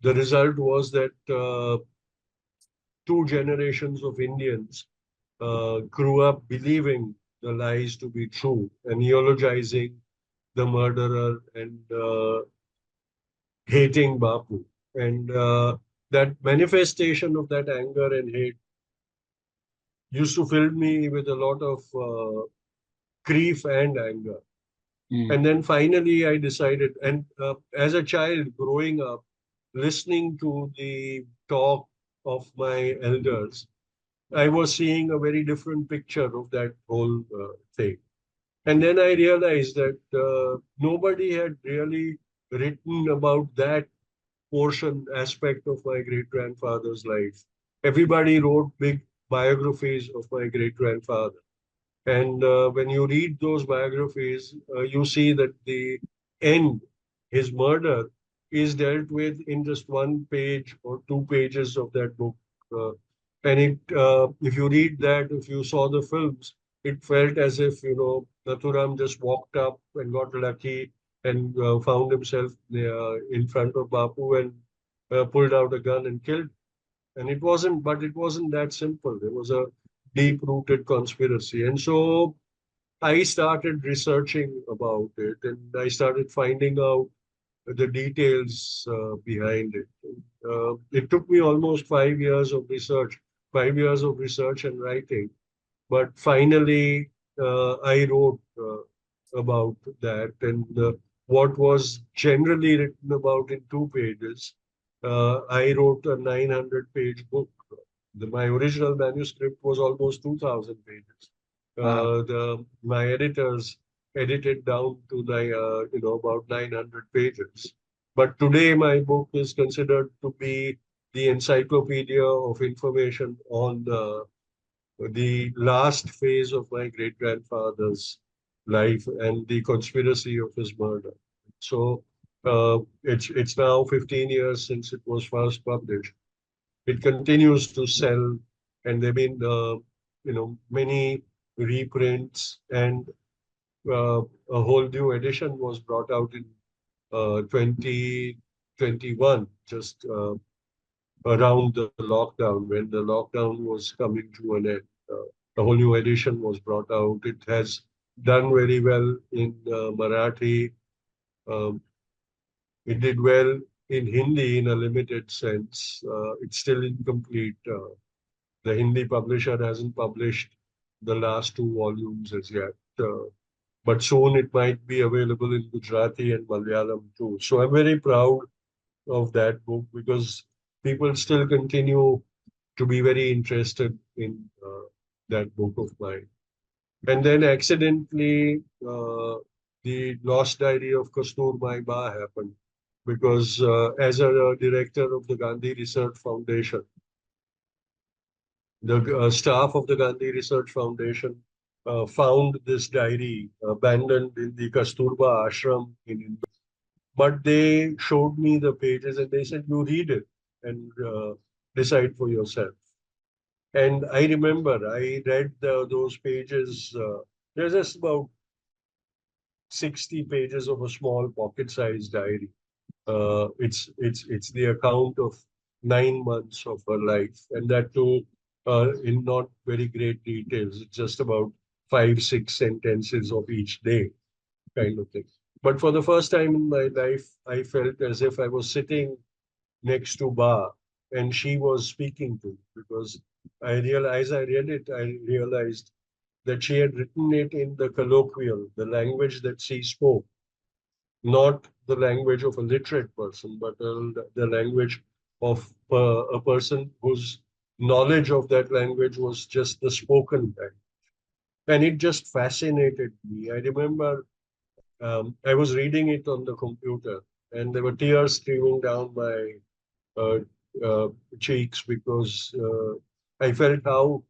the result was that two generations of Indians grew up believing the lies to be true and eulogizing the murderer and hating Bapu. And that manifestation of that anger and hate used to fill me with a lot of grief and anger. Mm. And then finally, I decided, and as a child growing up, listening to the talk of my elders, I was seeing a very different picture of that whole thing. And then I realized that nobody had really written about that portion, aspect of my great grandfather's life. Everybody wrote big biographies of my great grandfather. And when you read those biographies, you see that the end, his murder, is dealt with in just one page or two pages of that book. Uh, and if you read that, if you saw the films, it felt as if, Nathuram just walked up and got lucky and found himself in front of Bapu and pulled out a gun and killed. And it wasn't that simple. There was a deep rooted conspiracy. And so I started researching about it and I started finding out the details behind it. It took me almost 5 years of research, 5 years of research and writing. But finally, I wrote about that. And what was generally written about in 2 pages, I wrote a 900-page book. My original manuscript was almost 2,000 pages. Wow. My editors edited down to about 900 pages. But today, my book is considered to be the encyclopedia of information on the last phase of my great grandfather's life and the conspiracy of his murder. So it's now 15 years since it was first published. It continues to sell, and there've been many reprints, and a whole new edition was brought out in 2021, just around the lockdown, when the lockdown was coming to an end. A whole new edition was brought out. It has done very well in Marathi. Um, it did well in Hindi in a limited sense. It's still incomplete. The Hindi publisher hasn't published the last two volumes as yet. But soon it might be available in Gujarati and Malayalam too. So I'm very proud of that book because people still continue to be very interested in that book of mine. And then accidentally, the Lost Diary of Kasturbai Ba happened because as a director of the Gandhi Research Foundation, the staff of the Gandhi Research Foundation found this diary abandoned in the Kasturba ashram in India. But they showed me the pages and they said, you read it and decide for yourself. And I remember I read those pages. There's just about 60 pages of a small pocket-sized diary. It's the account of 9 months of her life, and that too in not very great details. It's just about 5, 6 sentences of each day, kind of thing. But for the first time in my life, I felt as if I was sitting next to Ba, and she was speaking to me because as I read it, I realized that she had written it in the colloquial, the language that she spoke, not the language of a literate person, but the language of a person whose knowledge of that language was just the spoken language. And it just fascinated me. I remember I was reading it on the computer, and there were tears streaming down my uh, uh, cheeks because I felt how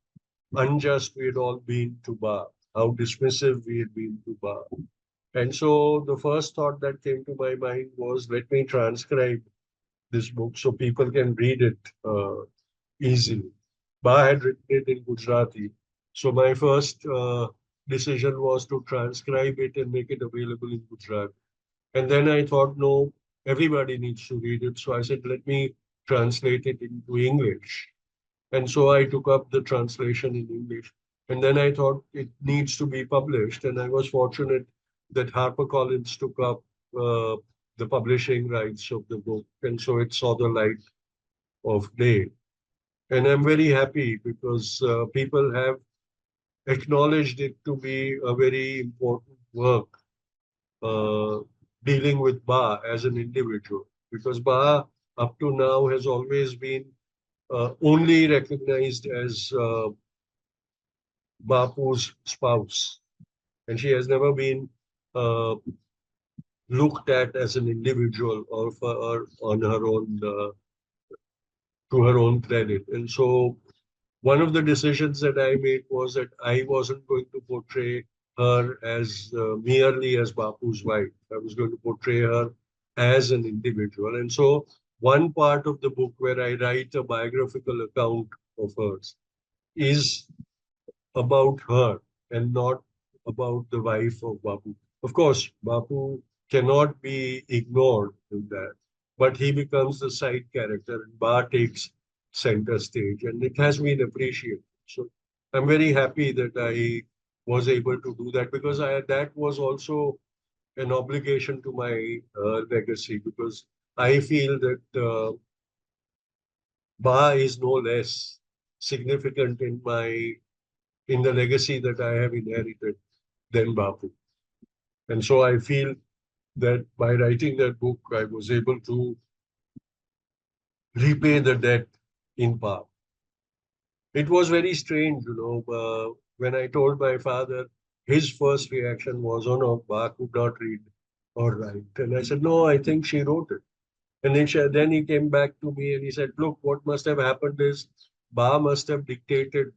unjust we had all been to Ba, how dismissive we had been to Ba. And so the first thought that came to my mind was, let me transcribe this book so people can read it easily. Ba had written it in Gujarati. So my first decision was to transcribe it and make it available in Gujarati. And then I thought, no, everybody needs to read it. So I said, let me translate it into English. And so I took up the translation in English. And then I thought it needs to be published. And I was fortunate that HarperCollins took up uh, the publishing rights of the book, and so it saw the light of day. And I'm very happy because people have acknowledged it to be a very important work uh, dealing with Ba as an individual. Because Ba, up to now, has always been only recognized as Bapu's spouse, and she has never been uh, looked at as an individual or for her on her own to her own credit. And so one of the decisions that I made was that I wasn't going to portray her as merely as Bapu's wife. I was going to portray her as an individual. And so one part of the book where I write a biographical account of hers is about her and not about the wife of Bapu. Of course, Bapu cannot be ignored in that, but he becomes the side character and Ba takes center stage, and it has been appreciated. So I'm very happy that I was able to do that because that was also an obligation to my legacy because I feel that Ba is no less significant in the legacy that I have inherited than Bapu. And so I feel that by writing that book, I was able to repay the debt in part. It was very strange, when I told my father, his first reaction was, oh no, Ba could not read or write. And I said, no, I think she wrote it. And then he came back to me and he said, look, what must have happened is Ba must have dictated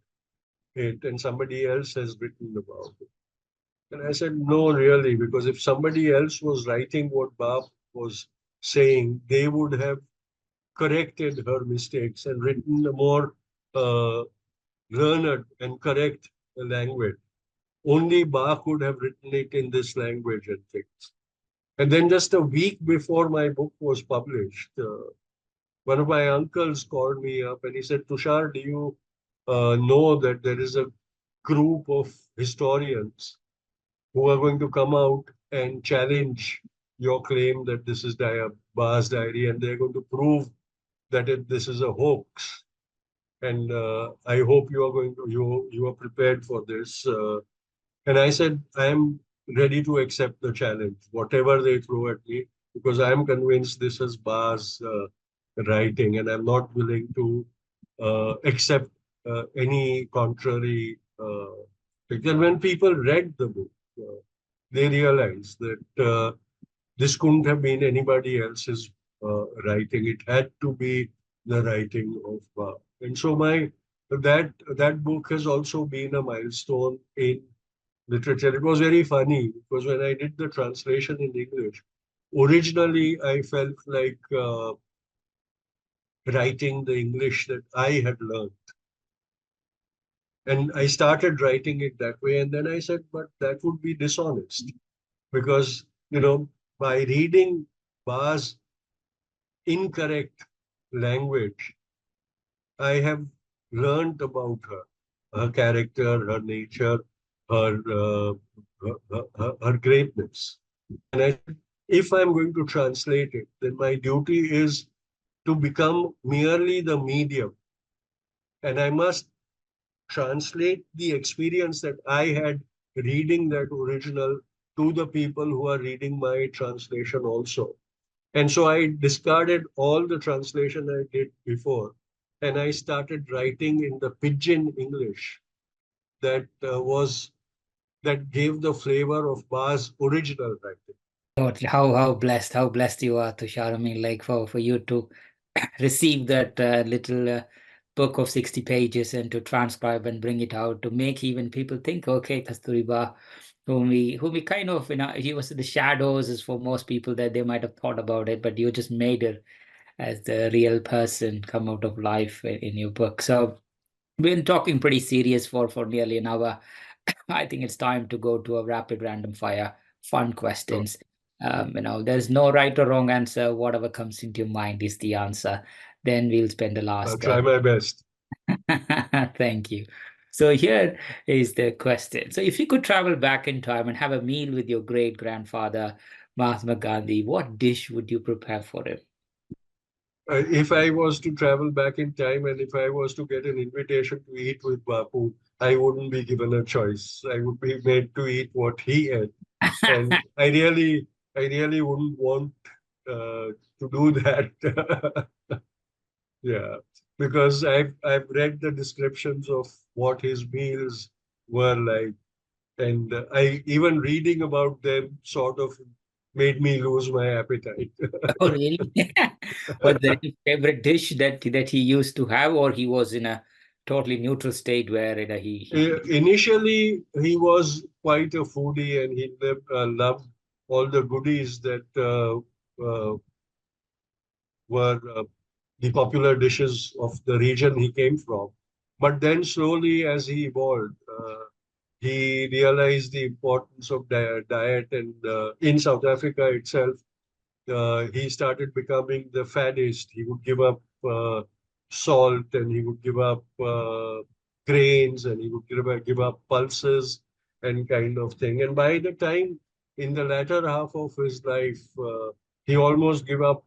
it and somebody else has written about it. And I said, no, really, because if somebody else was writing what Bab was saying, they would have corrected her mistakes and written a more uh, learned and correct language. Only Ba could have written it in this language and things. And then just a week before my book was published, one of my uncles called me up and he said, Tushar, do you know that there is a group of historians who are going to come out and challenge your claim that this is Ba's diary, and they're going to prove that this is a hoax. And I hope you are prepared for this. And I said I am ready to accept the challenge, whatever they throw at me, because I am convinced this is Ba's writing, and I'm not willing to accept any contrary. Because when people read the book, they realized that this couldn't have been anybody else's writing. It had to be the writing of and so my that book has also been a milestone in literature. It was very funny because when I did the translation in English, originally I felt like writing the English that I had learned. And I started writing it that way. And then I said, but that would be dishonest because, by reading Ba's incorrect language, I have learned about her character, her nature, her greatness. And I said, if I'm going to translate it, then my duty is to become merely the medium. And I must translate the experience that I had reading that original to the people who are reading my translation also. And so I discarded all the translation I did before, and I started writing in the pidgin English that that gave the flavor of Ba's original writing. God, how blessed you are, Tushar. I mean, like for you to receive that little book of 60 pages and to transcribe and bring it out to make even people think, okay, Kasturiba, whom we kind of, he was in the shadows as for most people that they might have thought about it, but you just made it as the real person come out of life in your book. So we've been talking pretty serious for nearly an hour. I think it's time to go to a rapid random fire fun So questions. There's no right or wrong answer. Whatever comes into your mind is the answer. Then we'll spend the I'll last. try my best. Thank you. So here is the question. So if you could travel back in time and have a meal with your great grandfather, Mahatma Gandhi, what dish would you prepare for him? If I was to travel back in time and if I was to get an invitation to eat with Bapu, I wouldn't be given a choice. I would be made to eat what he ate. And I really wouldn't want to do that. Yeah, because I've read the descriptions of what his meals were like, and I even reading about them sort of made me lose my appetite. Oh, really? Was there any favorite dish that he used to have, or he was in a totally neutral state where Initially, he was quite a foodie, and he loved all the goodies that were the popular dishes of the region he came from. But then slowly, as he evolved, he realized the importance of diet, and in South Africa itself, he started becoming the faddist. He would give up salt, and he would give up grains, and he would give up pulses and kind of thing. And by the time in the latter half of his life, he almost gave up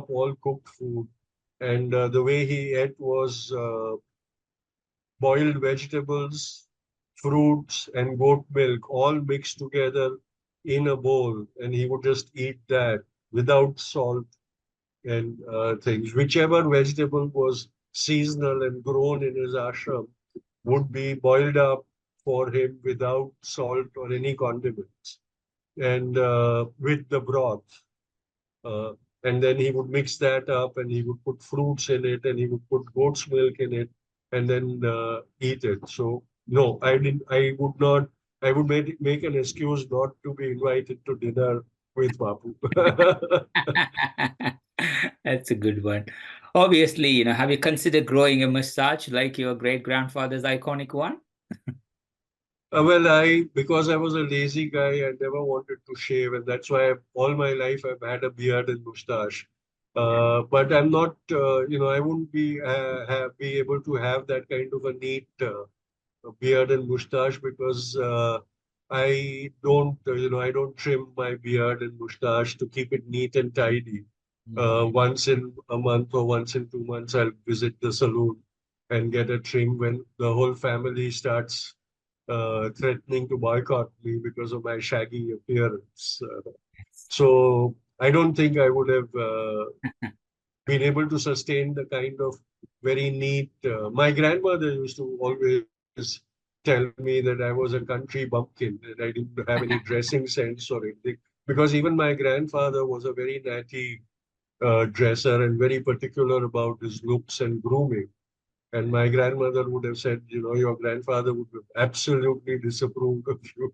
all cooked food. And the way he ate was boiled vegetables, fruits, and goat milk all mixed together in a bowl, and he would just eat that without salt and things. Whichever vegetable was seasonal and grown in his ashram would be boiled up for him without salt or any condiments, and with the broth. Uh, and then he would mix that up, and he would put fruits in it, and he would put goat's milk in it, and then eat it. So no, I didn't. I would not. I would make an excuse not to be invited to dinner with Bapu. That's a good one. Obviously, have you considered growing a mustache like your great grandfather's iconic one? Well, because I was a lazy guy, I never wanted to shave, and that's why all my life I've had a beard and mustache. But I'm not, I wouldn't be able to have that kind of a neat beard and mustache because I don't trim my beard and mustache to keep it neat and tidy. Mm. Once in a month or once in 2 months, I'll visit the saloon and get a trim when the whole family starts threatening to boycott me because of my shaggy appearance. So I don't think I would have been able to sustain the kind of very neat. My grandmother used to always tell me that I was a country bumpkin and I didn't have any dressing sense or anything. Because even my grandfather was a very natty dresser and very particular about his looks and grooming. And my grandmother would have said, your grandfather would have absolutely disapproved of you.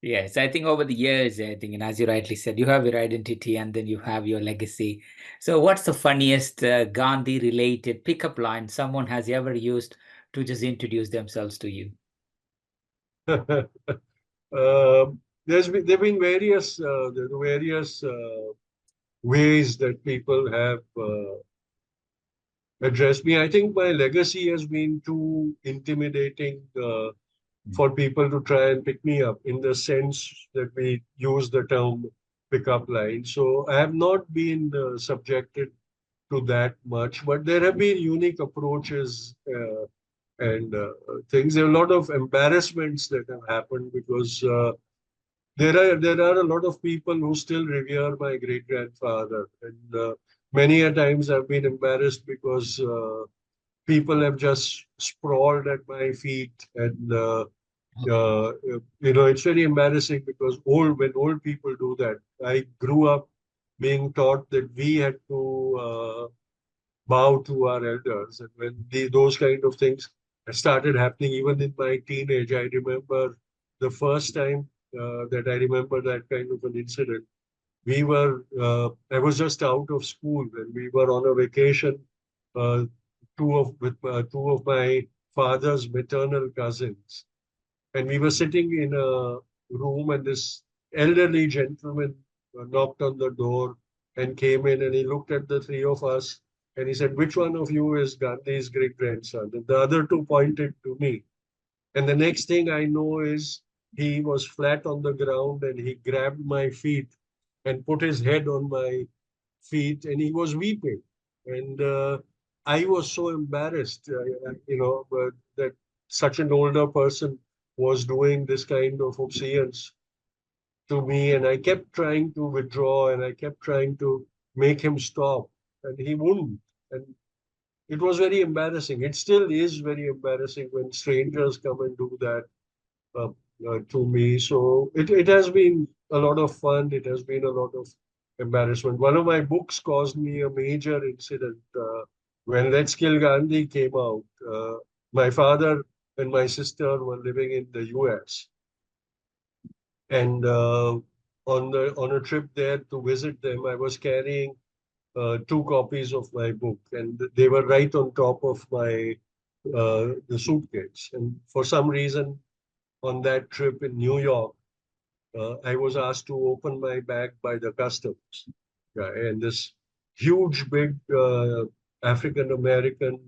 Yes, I think over the years, I think, and as you rightly said, you have your identity and then you have your legacy. So, what's the funniest Gandhi related pickup line someone has ever used to just introduce themselves to you? There've been various ways that people have addressed me. I think my legacy has been too intimidating for people to try and pick me up in the sense that we use the term pickup line. So I have not been subjected to that much, but there have been unique approaches and things. There are a lot of embarrassments that have happened because there are a lot of people who still revere my great grandfather, and many a times I've been embarrassed because people have just sprawled at my feet, and it's very embarrassing because when old people do that. I grew up being taught that we had to bow to our elders. And when those kind of things started happening, even in my teenage, I remember the first time that I remember that kind of an incident. I was just out of school and we were on a vacation. Uh, two of my father's maternal cousins, and we were sitting in a room, and this elderly gentleman knocked on the door and came in, and he looked at the three of us and he said, "Which one of you is Gandhi's great grandson?" And the other two pointed to me. And the next thing I know is he was flat on the ground and he grabbed my feet and put his head on my feet and he was weeping. And I was so embarrassed, that such an older person was doing this kind of obedience to me. And I kept trying to withdraw and I kept trying to make him stop, and he wouldn't. And it was very embarrassing. It still is very embarrassing when strangers come and do that uh, to me. So it has been a lot of fun. It has been a lot of embarrassment. One of my books caused me a major incident when Let's Kill Gandhi came out. My father and my sister were living in the US, and on a trip there to visit them, I was carrying two copies of my book, and they were right on top of my the suitcase. And for some reason, on that trip in New York, I was asked to open my bag by the customs. Yeah, and this huge, big African American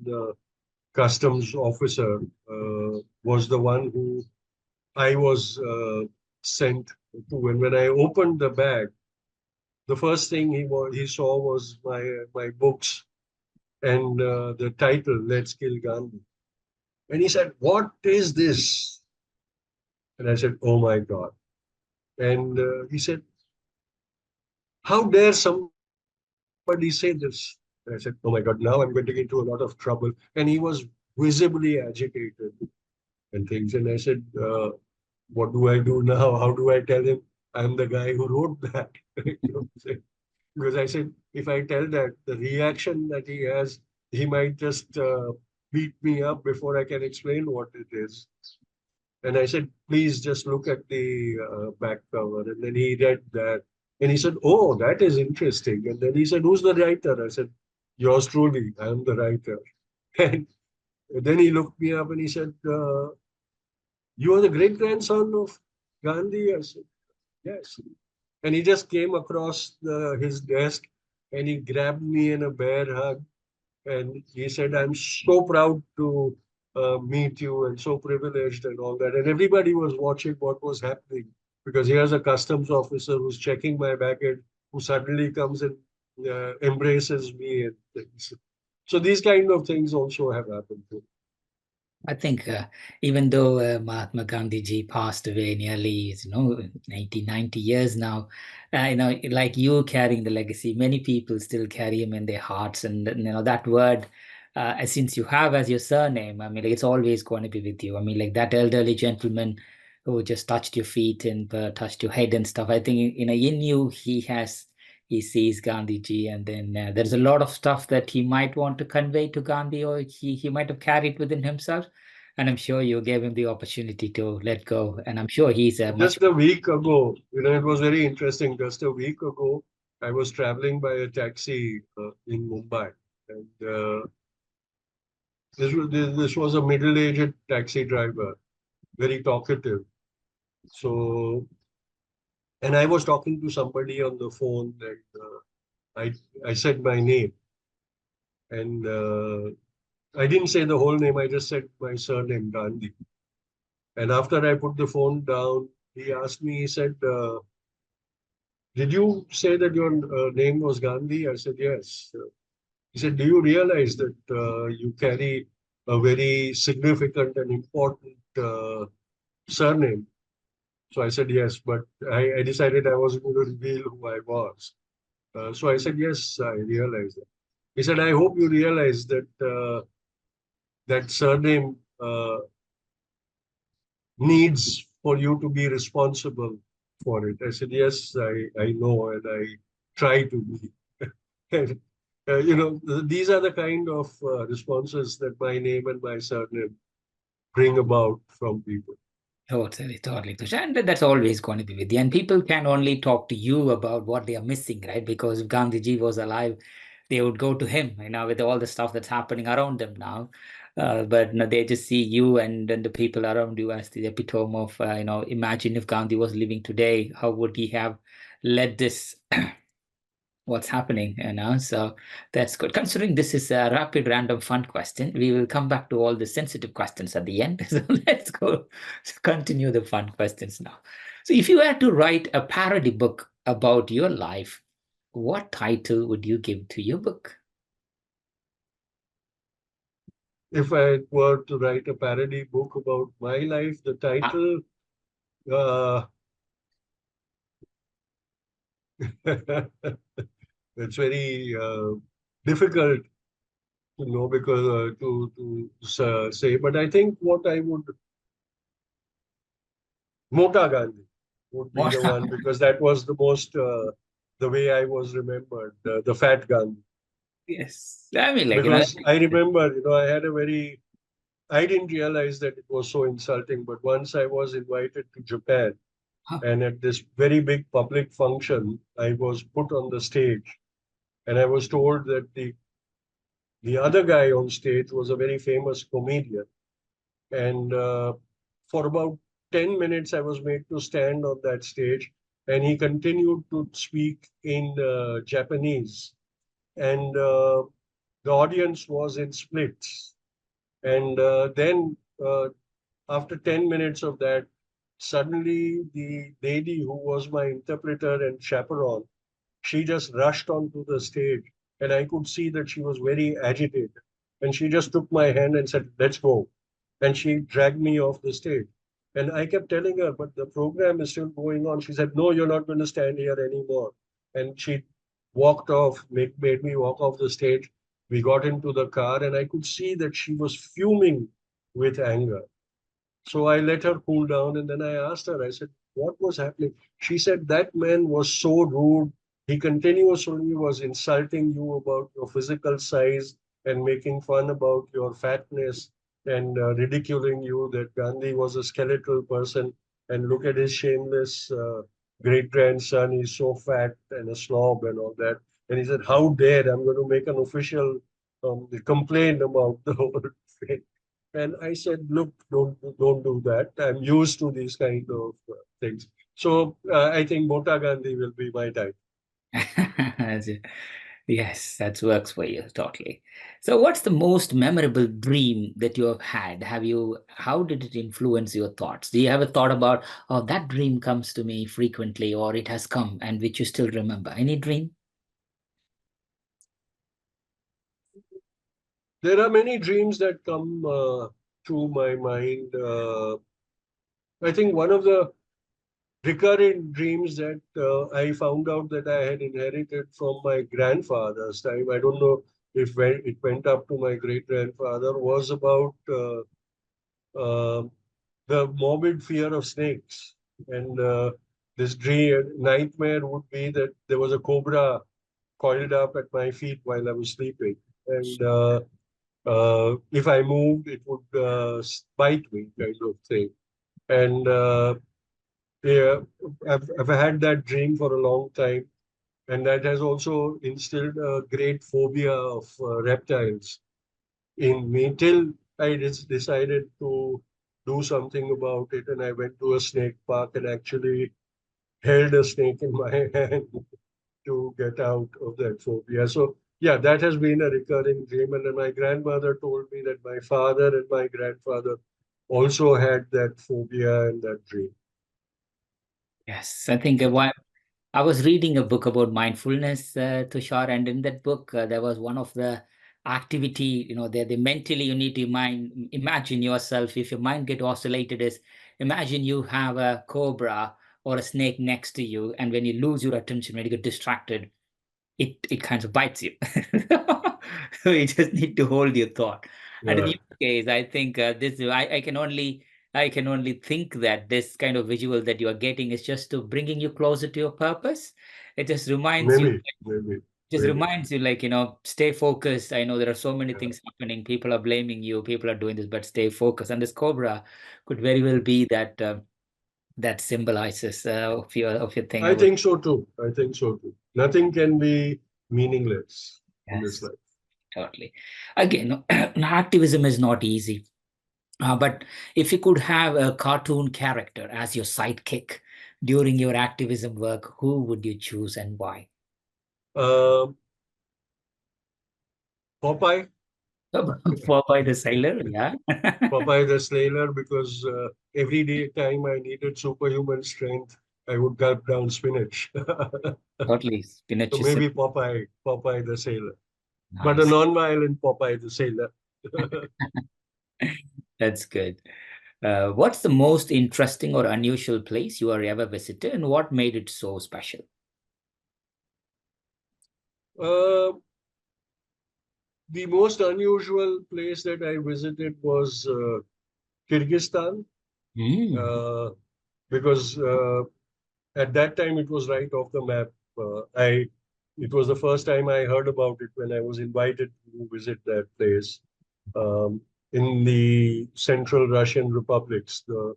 customs officer was the one who I was sent to. And when I opened the bag, the first thing he saw was my books and the title, Let's Kill Gandhi. And he said, "What is this?" And I said, "Oh my God." And he said, "How dare somebody say this?" And I said, "Oh my God, now I'm getting into a lot of trouble." And he was visibly agitated and things. And I said, "What do I do now? How do I tell him I'm the guy who wrote that?" You know, because I said, if I tell that, the reaction that he has, he might just beat me up before I can explain what it is. And I said, please just look at the back cover. And then he read that. And he said, oh, that is interesting. And then he said, who's the writer? I said, yours truly, I'm the writer. And then he looked me up and he said, you are the great grandson of Gandhi? I said, yes. And he just came across his desk and he grabbed me in a bear hug. And he said, I'm so proud to meet you and so privileged and all that. And everybody was watching what was happening because here's a customs officer who's checking my baggage, who suddenly comes and embraces me and things. So these kind of things also have happened too. I think even though Mahatma Gandhi ji passed away nearly, 90 years now, like you carrying the legacy, many people still carry him in their hearts. And, that word, since you have as your surname, I mean, like, it's always going to be with you. I mean, like that elderly gentleman who just touched your feet and touched your head and stuff. I think, in you, he sees Gandhi ji, and then there's a lot of stuff that he might want to convey to Gandhi, or he might have carried within himself. And I'm sure you gave him the opportunity to let go. And I'm sure he's a much. Just a week ago, it was very interesting. Just a week ago, I was traveling by a taxi in Mumbai. And this was a middle-aged taxi driver, very talkative. So, and I was talking to somebody on the phone, and I said my name, and I didn't say the whole name. I just said my surname, Gandhi. And after I put the phone down, he asked me. He said, "Did you say that your name was Gandhi?" I said, "Yes." He said, "Do you realize that you carry a very significant and important surname?" So I said, yes, but I decided I wasn't going to reveal who I was. So I said, yes, I realized that. He said, I hope you realize that that surname needs for you to be responsible for it. I said, yes, I know, and I try to be. And, these are the kind of responses that my name and my surname bring about from people. Totally, totally, Tushar. And that's always going to be with you. And people can only talk to you about what they are missing, right? Because if Gandhiji was alive, they would go to him, with all the stuff that's happening around them now. But they just see you and the people around you as the epitome of, imagine if Gandhi was living today, how would he have led this what's happening, so that's good. Considering this is a rapid random fun question, we will come back to all the sensitive questions at the end. So let's go continue the fun questions now. So if you had to write a parody book about your life, what title would you give to your book? If I were to write a parody book about my life, the Ah, title, uh, it's very difficult to know because to say. But I think what I would Mota Gandhi would be the one because that was the most the way I was remembered, the fat Gandhi. yes, I mean, like, Because I remember, I had a very I didn't realize that it was so insulting, but once I was invited to Japan, huh, and at this very big public function, I was put on the stage, and I was told that the other guy on stage was a very famous comedian, and for about 10 minutes, I was made to stand on that stage, and he continued to speak in Japanese, and the audience was in splits, and then. After 10 minutes of that, suddenly the lady who was my interpreter and chaperone, she just rushed onto the stage, and I could see that she was very agitated. And she just took my hand and said, "Let's go." And she dragged me off the stage. And I kept telling her, "But the program is still going on." She said, "No, you're not going to stand here anymore." And she walked off, made me walk off the stage. We got into the car, and I could see that she was fuming with anger. So I let her cool down and then I asked her, I said, what was happening? She said, that man was so rude. He continuously was insulting you about your physical size and making fun about your fatness and ridiculing you that Gandhi was a skeletal person. And look at his shameless great grandson. He's so fat and a snob and all that. And he said, how dare I'm going to make an official complaint about the whole thing. And I said, look, don't do that. I'm used to these kind of things. So I think Mota Gandhi will be my type. yes, that works for you totally. So, what's the most memorable dream that you have had? How did it influence your thoughts? Do you have a thought about, oh, that dream comes to me frequently, or it has come and which you still remember? Any dream? There are many dreams that come to my mind. I think one of the recurrent dreams that I found out that I had inherited from my grandfather's time. I don't know if it went up to my great grandfather was about uh, the morbid fear of snakes. And this dream nightmare would be that there was a cobra coiled up at my feet while I was sleeping. And if I moved, it would bite me, kind of thing. And yeah, I've had that dream for a long time. And that has also instilled a great phobia of reptiles in me till I just decided to do something about it. And I went to a snake park and actually held a snake in my hand to get out of that phobia. So, yeah, that has been a recurring dream. And then my grandmother told me that my father and my grandfather also had that phobia and that dream. Yes, I think I was reading a book about mindfulness, Tushar, and in that book, there was one of the activity, the mentally you need to imagine yourself. If your mind get oscillated, is imagine you have a cobra or a snake next to you, and when you lose your attention, when you get distracted, it kind of bites you. So you just need to hold your thought. And in Yeah, your case, I think I can only think that this kind of visual that you are getting is just to bringing you closer to your purpose. It maybe, just maybe. reminds you, like, stay focused. I know there are so many things happening. People are blaming you. People are doing this, but stay focused. And this cobra could very well be that that symbolizes of your thing. I I would think so too. I think so too. Nothing can be meaningless in this yes. life. Totally. Again, activism is not easy. But if you could have a cartoon character as your sidekick during your activism work, who would you choose and why? Uh, Popeye, Popeye the Sailor, yeah. Popeye the Sailor, because every day time I needed superhuman strength, I would gulp down spinach. Totally. So Spinach is maybe Popeye the Sailor, but a nice. non-violent Popeye the Sailor. That's good. What's the most interesting or unusual place you are ever visited, and what made it so special? uh, the most unusual place that I visited was Kyrgyzstan, Mm. uh, because at that time it was right off the map. It was the first time I heard about it when I was invited to visit that place, um, in the Central Russian republics, the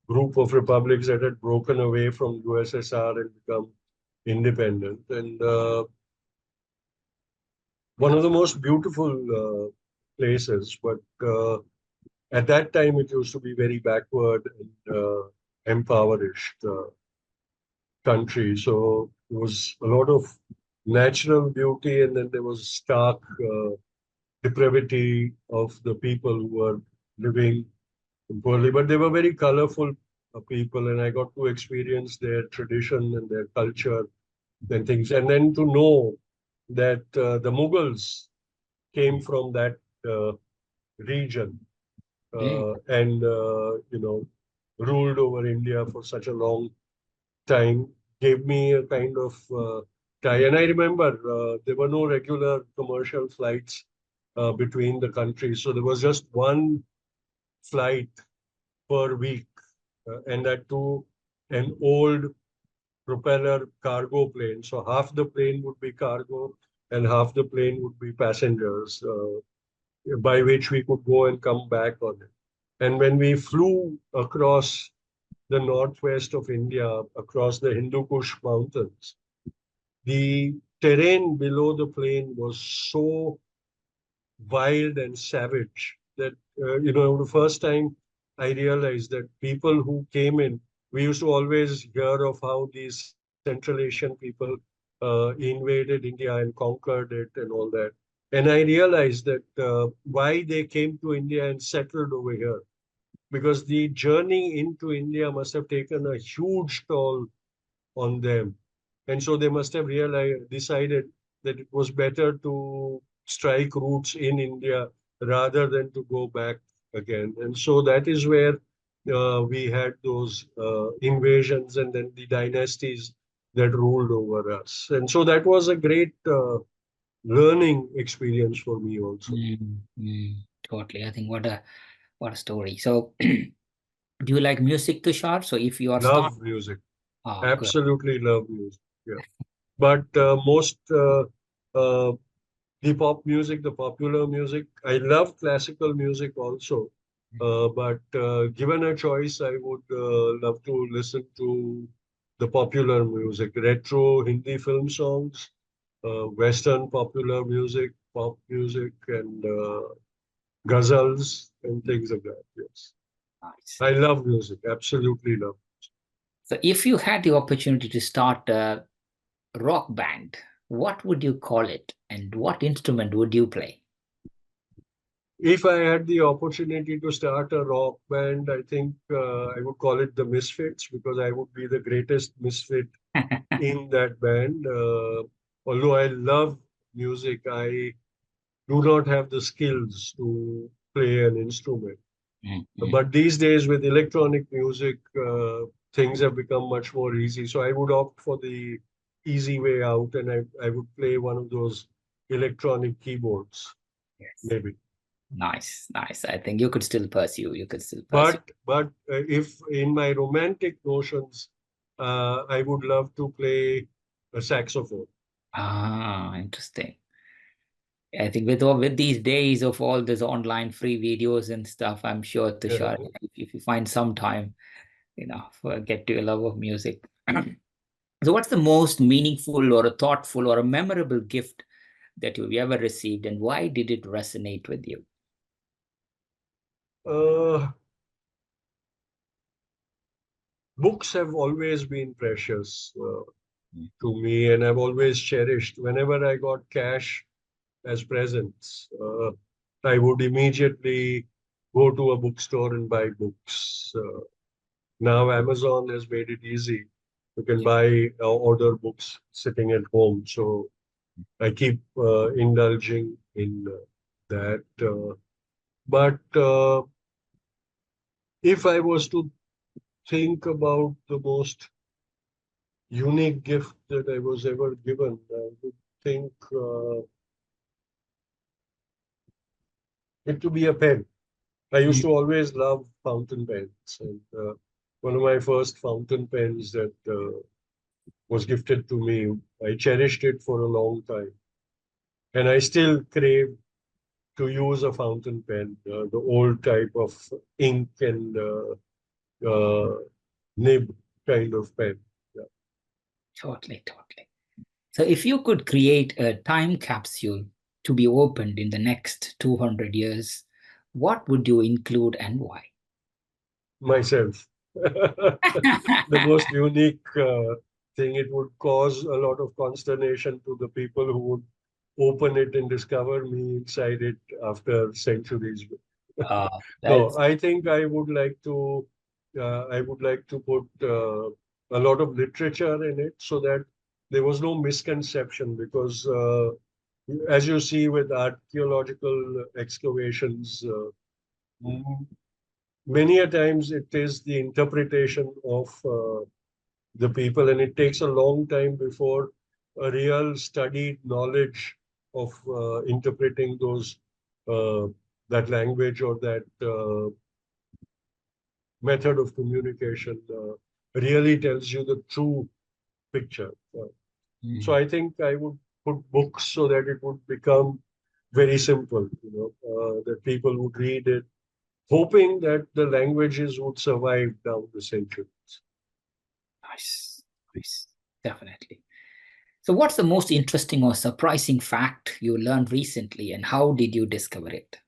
group of republics that had broken away from USSR and become independent. And one of the most beautiful places, but at that time it used to be very backward and impoverished country. So there was a lot of natural beauty, and then there was stark depravity of the people who were living poorly. But they were very colorful people, and I got to experience their tradition and their culture and things. And then to know that the Mughals came from that region, Mm. and ruled over India for such a long time, gave me a kind of tie. And I remember there were no regular commercial flights between the countries, so there was just one flight per week, and that too an old propeller cargo plane. So half the plane would be cargo and half the plane would be passengers, by which we could go and come back on it. And when we flew across the northwest of India, across the Hindu Kush mountains, the terrain below the plane was so wild and savage that, the first time I realized that people who came in, we used to always hear of how these Central Asian people invaded India and conquered it and all that. And I realized that why they came to India and settled over here, because the journey into India must have taken a huge toll on them. And so they must have decided that it was better to strike roots in India rather than to go back again. And so that is where we had those invasions and then the dynasties that ruled over us. And so that was a great learning experience for me also. Mm, mm, totally. I think what a story. So, do you like music, Tushar? So, if you are start, Love music. good. Absolutely love music. Yeah. But most uh, the pop music, the popular music. I love classical music also. But given a choice, I would love to listen to the popular music, retro Hindi film songs, Western popular music, pop music, and ghazals and things like that. Yes. Nice. I love music, absolutely love. So, if you had the opportunity to start a rock band, what would you call it, and what instrument would you play? If I had the opportunity to start a rock band, I think I would call it the Misfits, because I would be the greatest misfit in that band. Although I love music, I do not have the skills to play an instrument. Mm, mm, But these days, with electronic music, things have become much more easy. So I would opt for the easy way out, and I would play one of those electronic keyboards, yes. maybe. Nice, nice. I think you could still pursue. You could still pursue. But if in my romantic notions, I would love to play a saxophone. Ah, interesting. I think with these days of all this online free videos and stuff, I'm sure Yeah. Tushar, if you find some time, for get to your love of music. So, what's the most meaningful or a thoughtful or a memorable gift that you've ever received, and why did it resonate with you? Uh, Books have always been precious. to me, and I've always cherished. Whenever I got cash as presents, I would immediately go to a bookstore and buy books. Now Amazon has made it easy. You can buy order books sitting at home. So I keep indulging in that. But if I was to think about the most unique gift that I was ever given, I would think it to be a pen. I used to always love fountain pens, and one of my first fountain pens that was gifted to me, I cherished it for a long time, and I still crave to use a fountain pen, the old type of ink and nib kind of pen. Yeah. Totally, totally. So, if you could create a time capsule to be opened in the next 200 years, what would you include and why? Myself. The most unique thing, it would cause a lot of consternation to the people who would open it and discover me inside it after centuries. No, That's I think I would like to put a lot of literature in it so that there was no misconception because as you see with archaeological excavations, m- many a times it is the interpretation of the people, and it takes a long time before a real studied knowledge of interpreting those that language or that method of communication really tells you the true picture. So mm, I think I would put books so that it would become very simple, that people would read it, hoping that the languages would survive down the centuries. nice, nice, definitely. So, what's the most interesting or surprising fact you learned recently, and how did you discover it?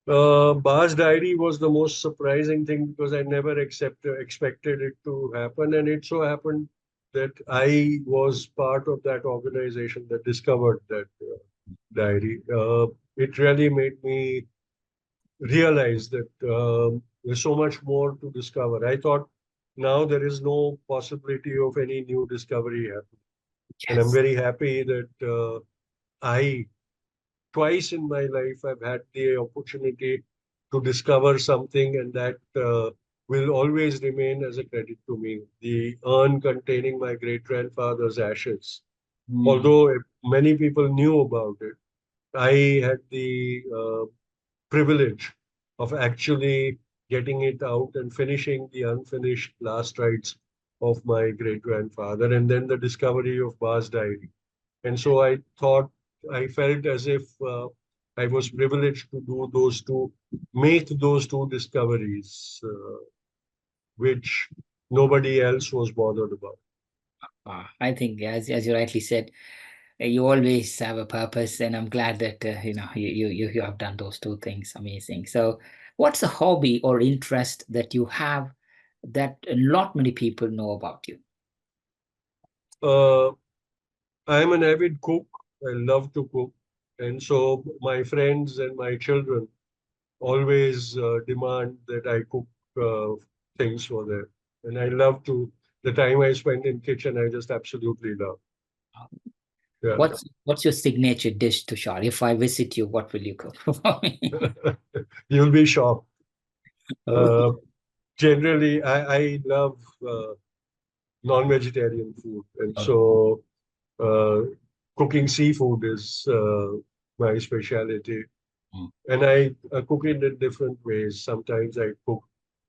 Bar's diary was the most surprising thing because I never expected it to happen, and it so happened that I was part of that organization that discovered that diary. It really made me realize that there's so much more to discover. I thought now there is no possibility of any new discovery happening, and I'm Yes. very happy that I twice in my life I've had the opportunity to discover something, and that will always remain as a credit to me. The urn containing my great grandfather's ashes. Mm, Although many people knew about it, I had the privilege of actually getting it out and finishing the unfinished last rites of my great grandfather, and then the discovery of Bar's diary. And so I felt as if I was privileged to make those two discoveries, which nobody else was bothered about. I think, as you rightly said, you always have a purpose, and I'm glad that you have done those two things. Amazing. So, what's a hobby or interest that you have that not many people know about you? Uh, I'm an avid cook. I love to cook. And so my friends and my children always demand that I cook things for them. And I love the time I spend in kitchen, I just absolutely love. Yeah. What's your signature dish, Tushar? If I visit you, what will you cook for me? You'll be shocked. Oh, Uh, Generally, I love non-vegetarian food. And oh, so uh, cooking seafood is my specialty. mm, And I cook it in different ways. Sometimes I cook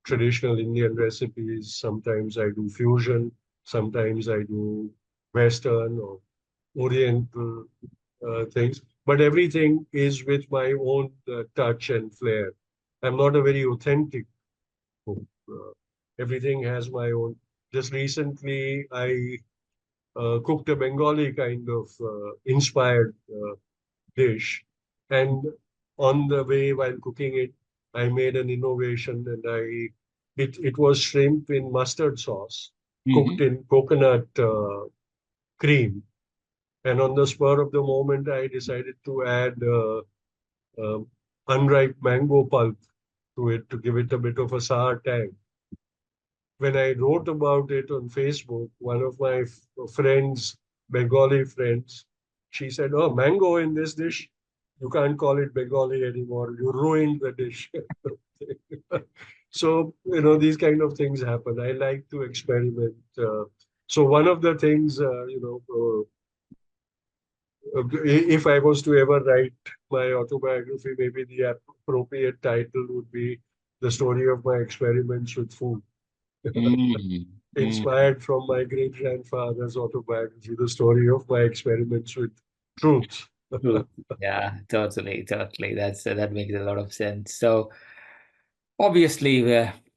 traditional Indian recipes. Sometimes I do fusion. Sometimes I do Western or Oriental things. But everything is with my own touch and flair. I'm not a very authentic cook. Everything has my own. Just recently, I cooked a Bengali kind of inspired dish. And on the way while cooking it, I made an innovation, and it was shrimp in mustard sauce. cooked Hmm. in coconut cream. And on the spur of the moment, I decided to add unripe mango pulp to it to give it a bit of a sour tang. When I wrote about it on Facebook, one of my friends, Bengali friends, she said, "Oh, mango in this dish? You can't call it Bengali anymore. You ruined the dish." So, these kind of things happen. I like to experiment. So, one of the things, if I was to ever write my autobiography, maybe the appropriate title would be The Story of My Experiments with Food, Mm. Mm. inspired from my great grandfather's autobiography, The Story of My Experiments with Truth. True. Yeah, totally, totally. That makes a lot of sense. So obviously,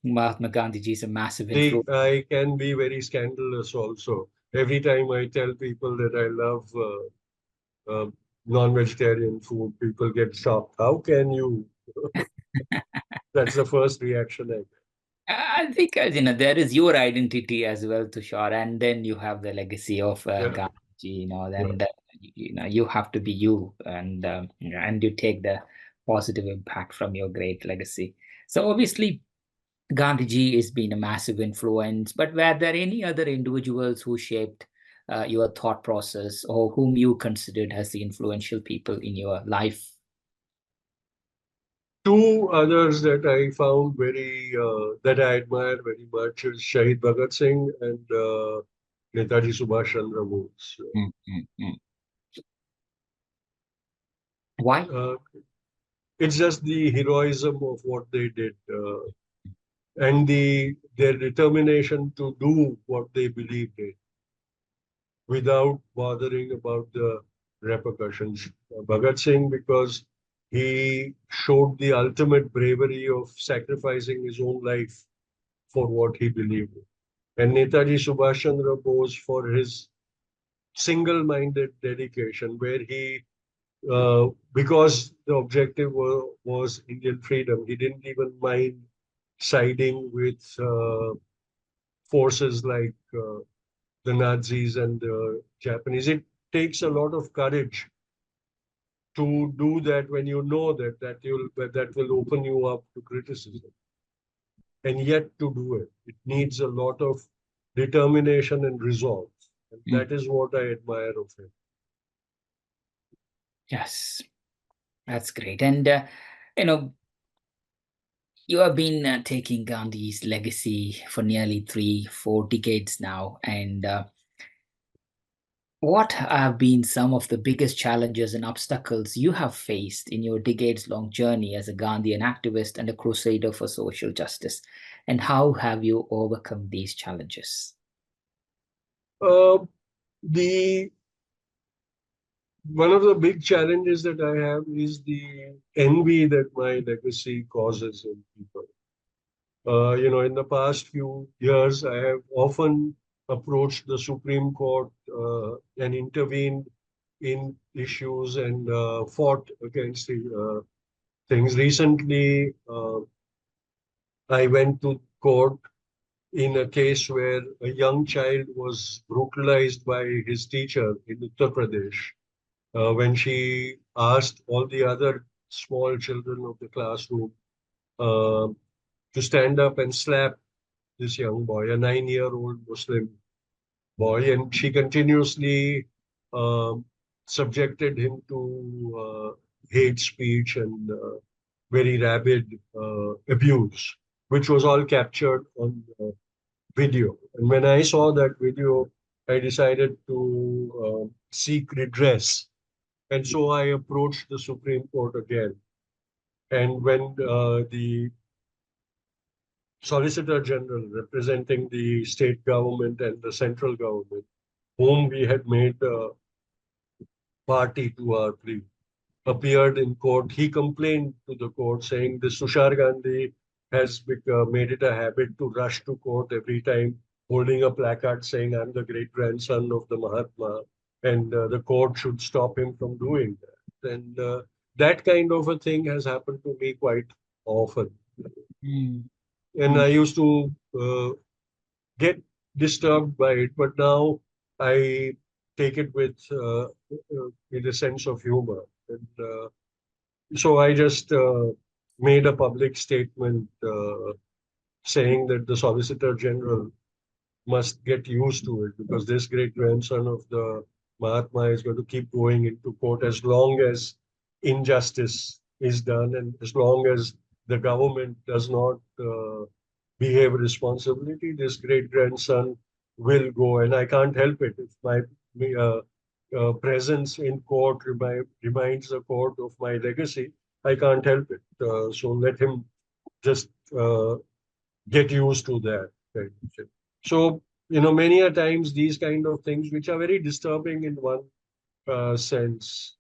Mahatma Gandhi ji is a massive See, influence. I can be very scandalous also. Every time I tell people that I love non-vegetarian food, people get shocked. How can you? That's the first reaction I get. I think there is your identity as well, Tushar, and then you have the legacy of Yeah, Gandhi. yeah. Then you have to be you, and you take the positive impact from your great legacy. So obviously, Gandhiji has been a massive influence, but were there any other individuals who shaped your thought process or whom you considered as the influential people in your life? Two others that I found that I admire very much is Shahid Bhagat Singh and Netaji Subhash Chandra Bose. Mm, mm, mm. Why? Uh, it's just the heroism of what they did and their determination to do what they believed in without bothering about the repercussions. Bhagat Singh, because he showed the ultimate bravery of sacrificing his own life for what he believed in. And Netaji Subhash Chandra Bose for his single-minded dedication, where because the objective was Indian freedom, he didn't even mind siding with forces like the Nazis and the Japanese. It takes a lot of courage to do that when you know that will open you up to criticism, and yet to do it, it needs a lot of determination and resolve, and Mm, that is what I admire of him. yes, that's great. And you know, you have been taking Gandhi's legacy for nearly 4 decades now. And what have been some of the biggest challenges and obstacles you have faced in your decades long journey as a Gandhian activist and a crusader for social justice? And how have you overcome these challenges? Uh, the One of the big challenges that I have is the envy that my legacy causes in people. In the past few years, I have often approached the Supreme Court and intervened in issues and fought against things. Recently, I went to court in a case where a young child was brutalized by his teacher in Uttar Pradesh when she asked all the other small children of the classroom uh, to stand up and slap this young boy, a 9-year-old Muslim boy, and she continuously um, subjected him to hate speech and very rabid abuse, which was all captured on video. And when I saw that video, I decided to seek redress. And so I approached the Supreme Court again. And when the Solicitor General representing the state government and the central government, whom we had made party to our plea, appeared in court, he complained to the court saying this Tushar Gandhi has made it a habit to rush to court every time, holding a placard saying, "I'm the great grandson of the Mahatma," and the court should stop him from doing that. And that kind of a thing has happened to me quite often. Mm, And mm, I used to get disturbed by it, but now I take it with a sense of humor. And so I just made a public statement saying that the Solicitor General must get used to it because this great grandson of the Mahatma is going to keep going into court as long as injustice is done and as long as the government does not behave responsibility. This great grandson will go, and I can't help it if my uh, presence in court reminds the court of my legacy. I can't help it. So let him just get used to that kind of thing. So, many a times these kind of things, which are very disturbing in one sense,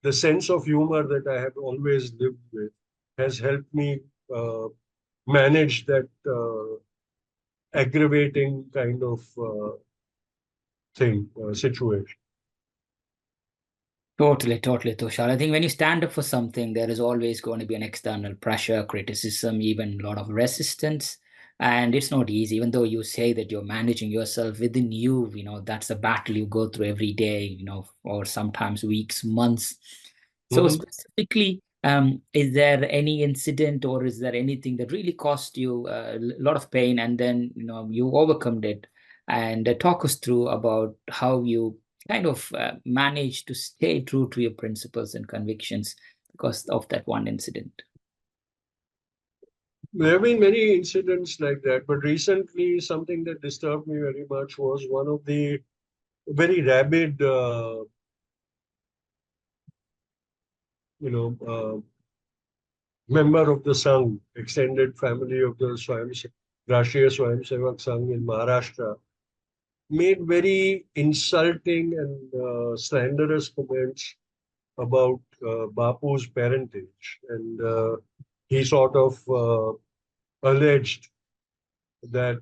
the sense of humor that I have always lived with has helped me uh, manage that aggravating kind of situation. Totally, totally, Tushar. I think when you stand up for something, there is always going to be an external pressure, criticism, even a lot of resistance. And it's not easy, even though you say that you're managing yourself within you, that's a battle you go through every day, or sometimes weeks, months. So Mhm. specifically, is there any incident or is there anything that really cost you a lot of pain and then, you overcome it? And talk us through about how you kind of manage to stay true to your principles and convictions because of that one incident. There have been many incidents like that, but recently something that disturbed me very much was one of the very rabid, you know, member of the Sangh, extended family of the Rashtriya Swayamsevak Sangh in Maharashtra, made very insulting and slanderous comments about Bapu's parentage. And he sort of alleged that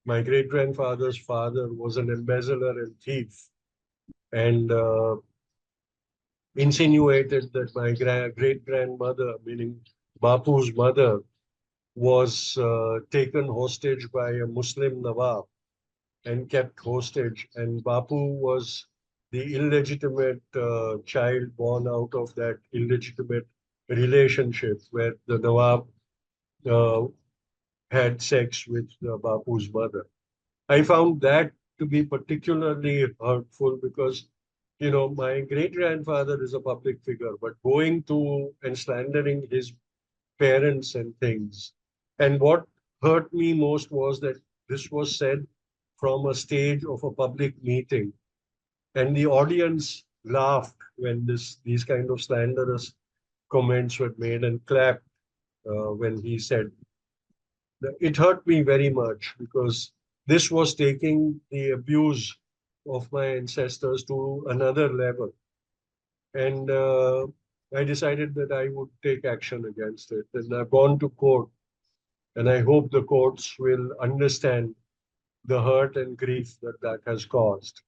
my great grandfather's father was an embezzler and thief, and insinuated that my great grandmother, meaning Bapu's mother, was taken hostage by a Muslim Nawab and kept hostage. And Bapu was the illegitimate child born out of that illegitimate relationship where the Nawab uh, had sex with Bapu's mother. I found that to be particularly hurtful because, my great grandfather is a public figure, but going to and slandering his parents and things. And what hurt me most was that this was said from a stage of a public meeting, and the audience laughed when these kind of slanderous comments were made and clapped when he said. It hurt me very much because this was taking the abuse of my ancestors to another level. And I decided that I would take action against it. And I've gone to court, and I hope the courts will understand the hurt and grief that that has caused.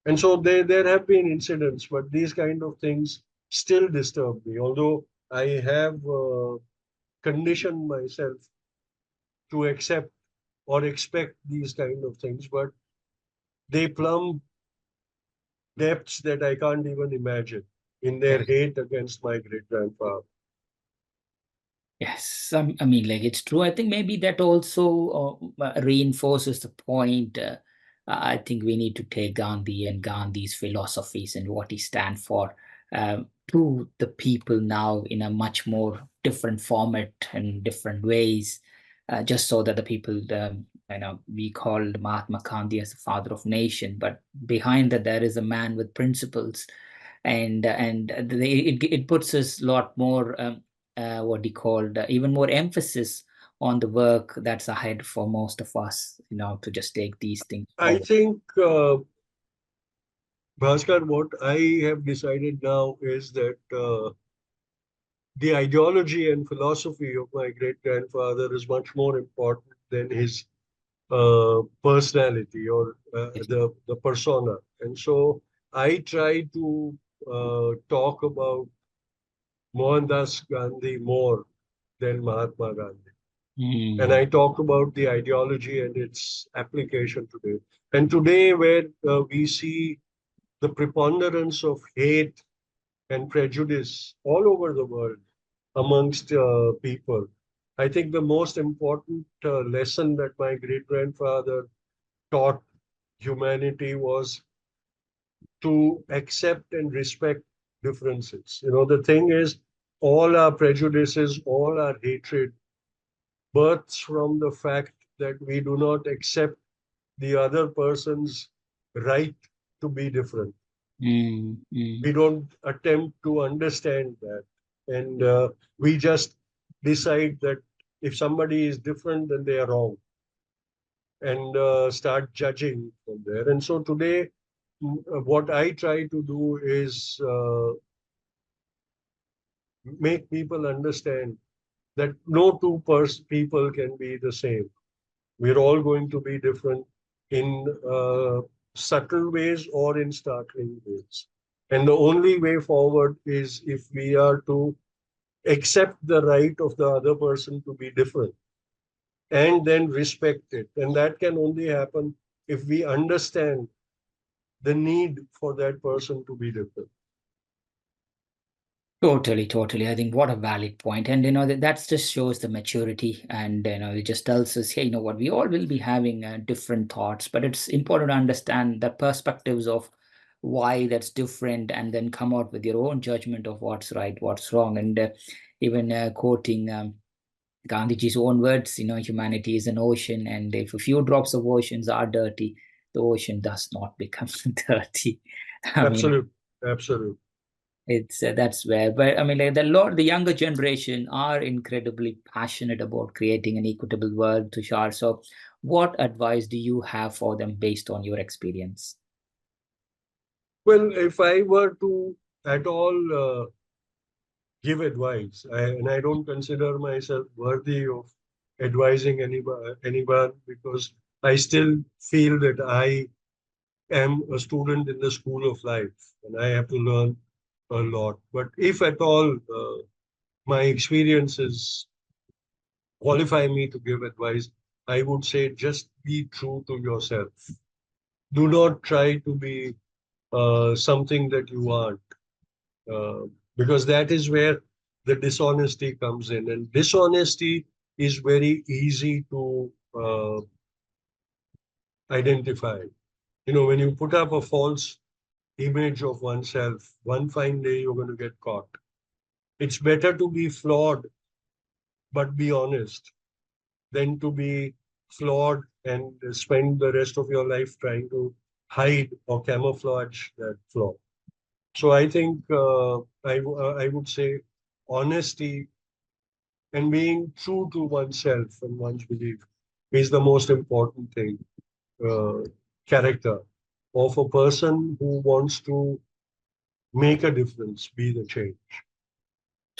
And so there have been incidents, but these kind of things still disturb me. Although I have conditioned myself to accept or expect these kind of things, but they plumb depths that I can't even imagine in their Yes. hate against my great grandfather. Yes, I mean, like it's true. I think maybe that also reinforces the point. I think we need to take Gandhi and Gandhi's philosophies and what he stands for to the people now in a much more different format and different ways, just so that the people, we called Mahatma Gandhi as the father of nation, but behind that there is a man with principles, and it puts us a lot more. What he called even more emphasis on the work that's ahead for most of us, to just take these things I forward. think, Bhaskar, what I have decided now is that the ideology and philosophy of my great grandfather is much more important than his personality or the persona. And so I try to talk about Mohandas Gandhi more than Mahatma Gandhi. And Mm, I talk about the ideology and its application today. And today, where we see the preponderance of hate and prejudice all over the world amongst people, I think the most important lesson that my great grandfather taught humanity was to accept and respect differences. You know, the thing is, all our prejudices, all our hatred births from the fact that we do not accept the other person's right to be different. mm, mm. We don't attempt to understand that. And we just decide that if somebody is different, then they are wrong and start judging from there. And so today, what I try to do is make people understand that no people can be the same. We're all going to be different in subtle ways or in startling ways. And the only way forward is if we are to accept the right of the other person to be different and then respect it. And that can only happen if we understand the need for that person to be different. Totally, totally. I think what a valid point. And that just shows the maturity, and it just tells us, hey, you know what, we all will be having different thoughts, but it's important to understand the perspectives of why that's different, and then come out with your own judgment of what's right, what's wrong. And even quoting Gandhiji's own words, humanity is an ocean, and if a few drops of oceans are dirty, the ocean does not become dirty. I mean, Absolutely. Absolutely. it's that's where, but I mean, like the younger generation are incredibly passionate about creating an equitable world, Tushar. So, what advice do you have for them based on your experience? Well, if I were to at all give advice, and I don't consider myself worthy of advising anyone because I still feel that I am a student in the school of life and I have to learn a lot. But if at all my experiences qualify me to give advice, I would say just be true to yourself. Do not try to be something that you aren't, uh, because that is where the dishonesty comes in. And dishonesty is very easy to identify. You know, when you put up a false image of oneself, one fine day you're going to get caught. It's better to be flawed but be honest than to be flawed and spend the rest of your life trying to hide or camouflage that flaw. So I think I would say honesty and being true to oneself and one's belief is the most important thing. Uh, Character of a person who wants to make a difference, be the change.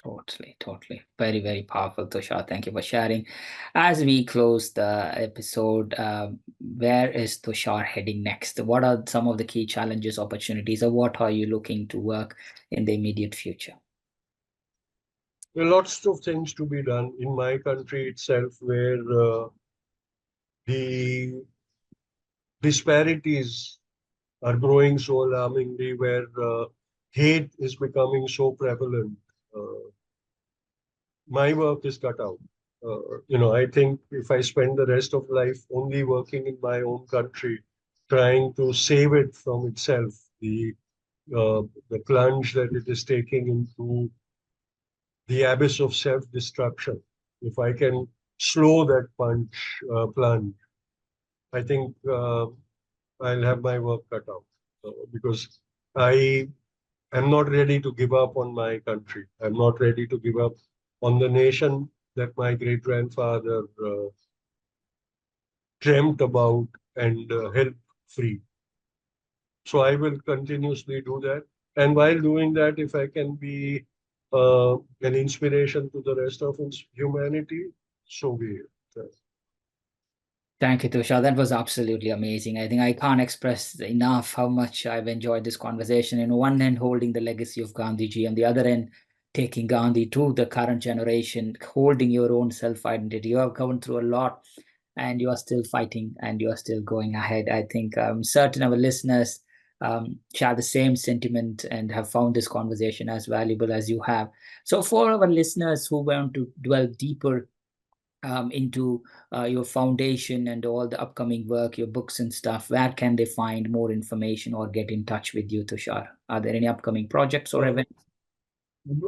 Totally, totally. Very, very powerful, Tushar. Thank you for sharing. As we close the episode, where is Tushar heading next? What are some of the key challenges, opportunities, or what are you looking to work in the immediate future? There are lots of things to be done in my country itself where the disparities are growing so alarmingly, where hate is becoming so prevalent. Uh, my work is cut out. I think if I spend the rest of life only working in my own country, trying to save it from itself, uh, the plunge that it is taking into the abyss of self-destruction. If I can slow that plunge, I think I'll have my work cut out because I am not ready to give up on my country. I'm not ready to give up on the nation that my great grandfather dreamt about and helped free. So I will continuously do that. And while doing that, if I can be an inspiration to the rest of humanity, so be it. Thank you, Tushar. That was absolutely amazing. I think I can't express enough how much I've enjoyed this conversation. In one end, holding the legacy of Gandhiji, on the other end, taking Gandhi to the current generation, holding your own self-identity. You have gone through a lot and you are still fighting and you are still going ahead. I think certain our listeners share the same sentiment and have found this conversation as valuable as you have. So for our listeners who want to dwell deeper into your foundation and all the upcoming work, your books and stuff, where can they find more information or get in touch with you, Tushar? Are there any upcoming projects or events?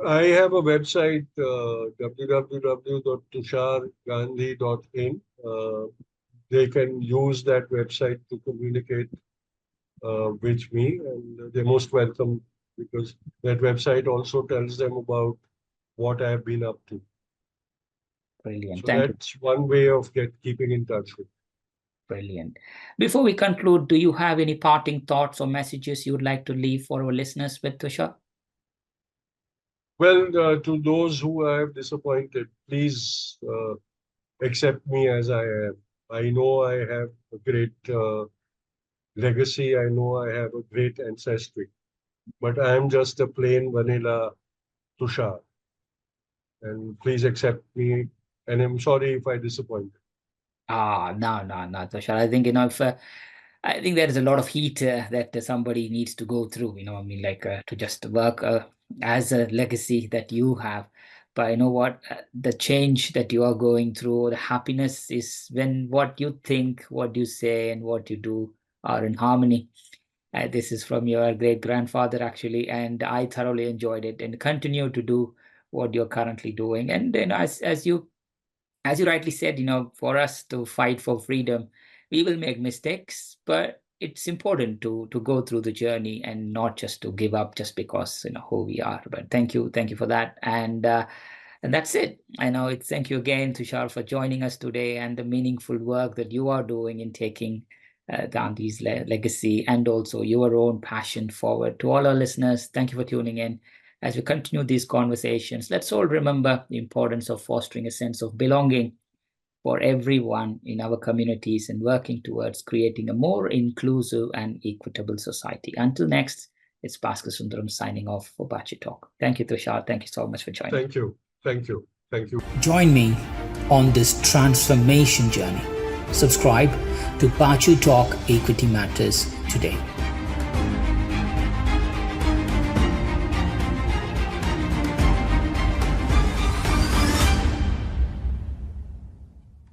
I have a website, www.tushargandhi.in. They can use that website to communicate with me, and they're most welcome because that website also tells them about what I've been up to. Brilliant. So Thank you. that's one way of keeping in touch with. Brilliant. Before we conclude, do you have any parting thoughts or messages you would like to leave for our listeners with, Tushar? Well, to those who I have disappointed, please accept me as I am. I know I have a great legacy. I know I have a great ancestry, but I am just a plain vanilla Tushar. And please accept me. And I'm sorry if I disappointed. No, Tushar. I think, if I think there is a lot of heat that somebody needs to go through, I mean, like to just work as a legacy that you have. But you know what? The change that you are going through, the happiness is when what you think, what you say, and what you do are in harmony. This is from your great grandfather, actually, and I thoroughly enjoyed it and continue to do what you're currently doing. And then, as you rightly said, for us to fight for freedom, we will make mistakes, but it's important to go through the journey and not just to give up just because who we are. But thank you for that, and that's it. I know it's thank you again, Tushar, for joining us today and the meaningful work that you are doing in taking Gandhi's legacy and also your own passion forward. To all our listeners, thank you for tuning in. As we continue these conversations, let's all remember the importance of fostering a sense of belonging for everyone in our communities and working towards creating a more inclusive and equitable society. Until next, it's Bhaskar Sundaram signing off for Baachu Talk. Thank you, Tushar. Thank you so much for joining. Thank you. Thank you. Thank you. Join me on this transformation journey. Subscribe to Baachu Talk Equity Matters today.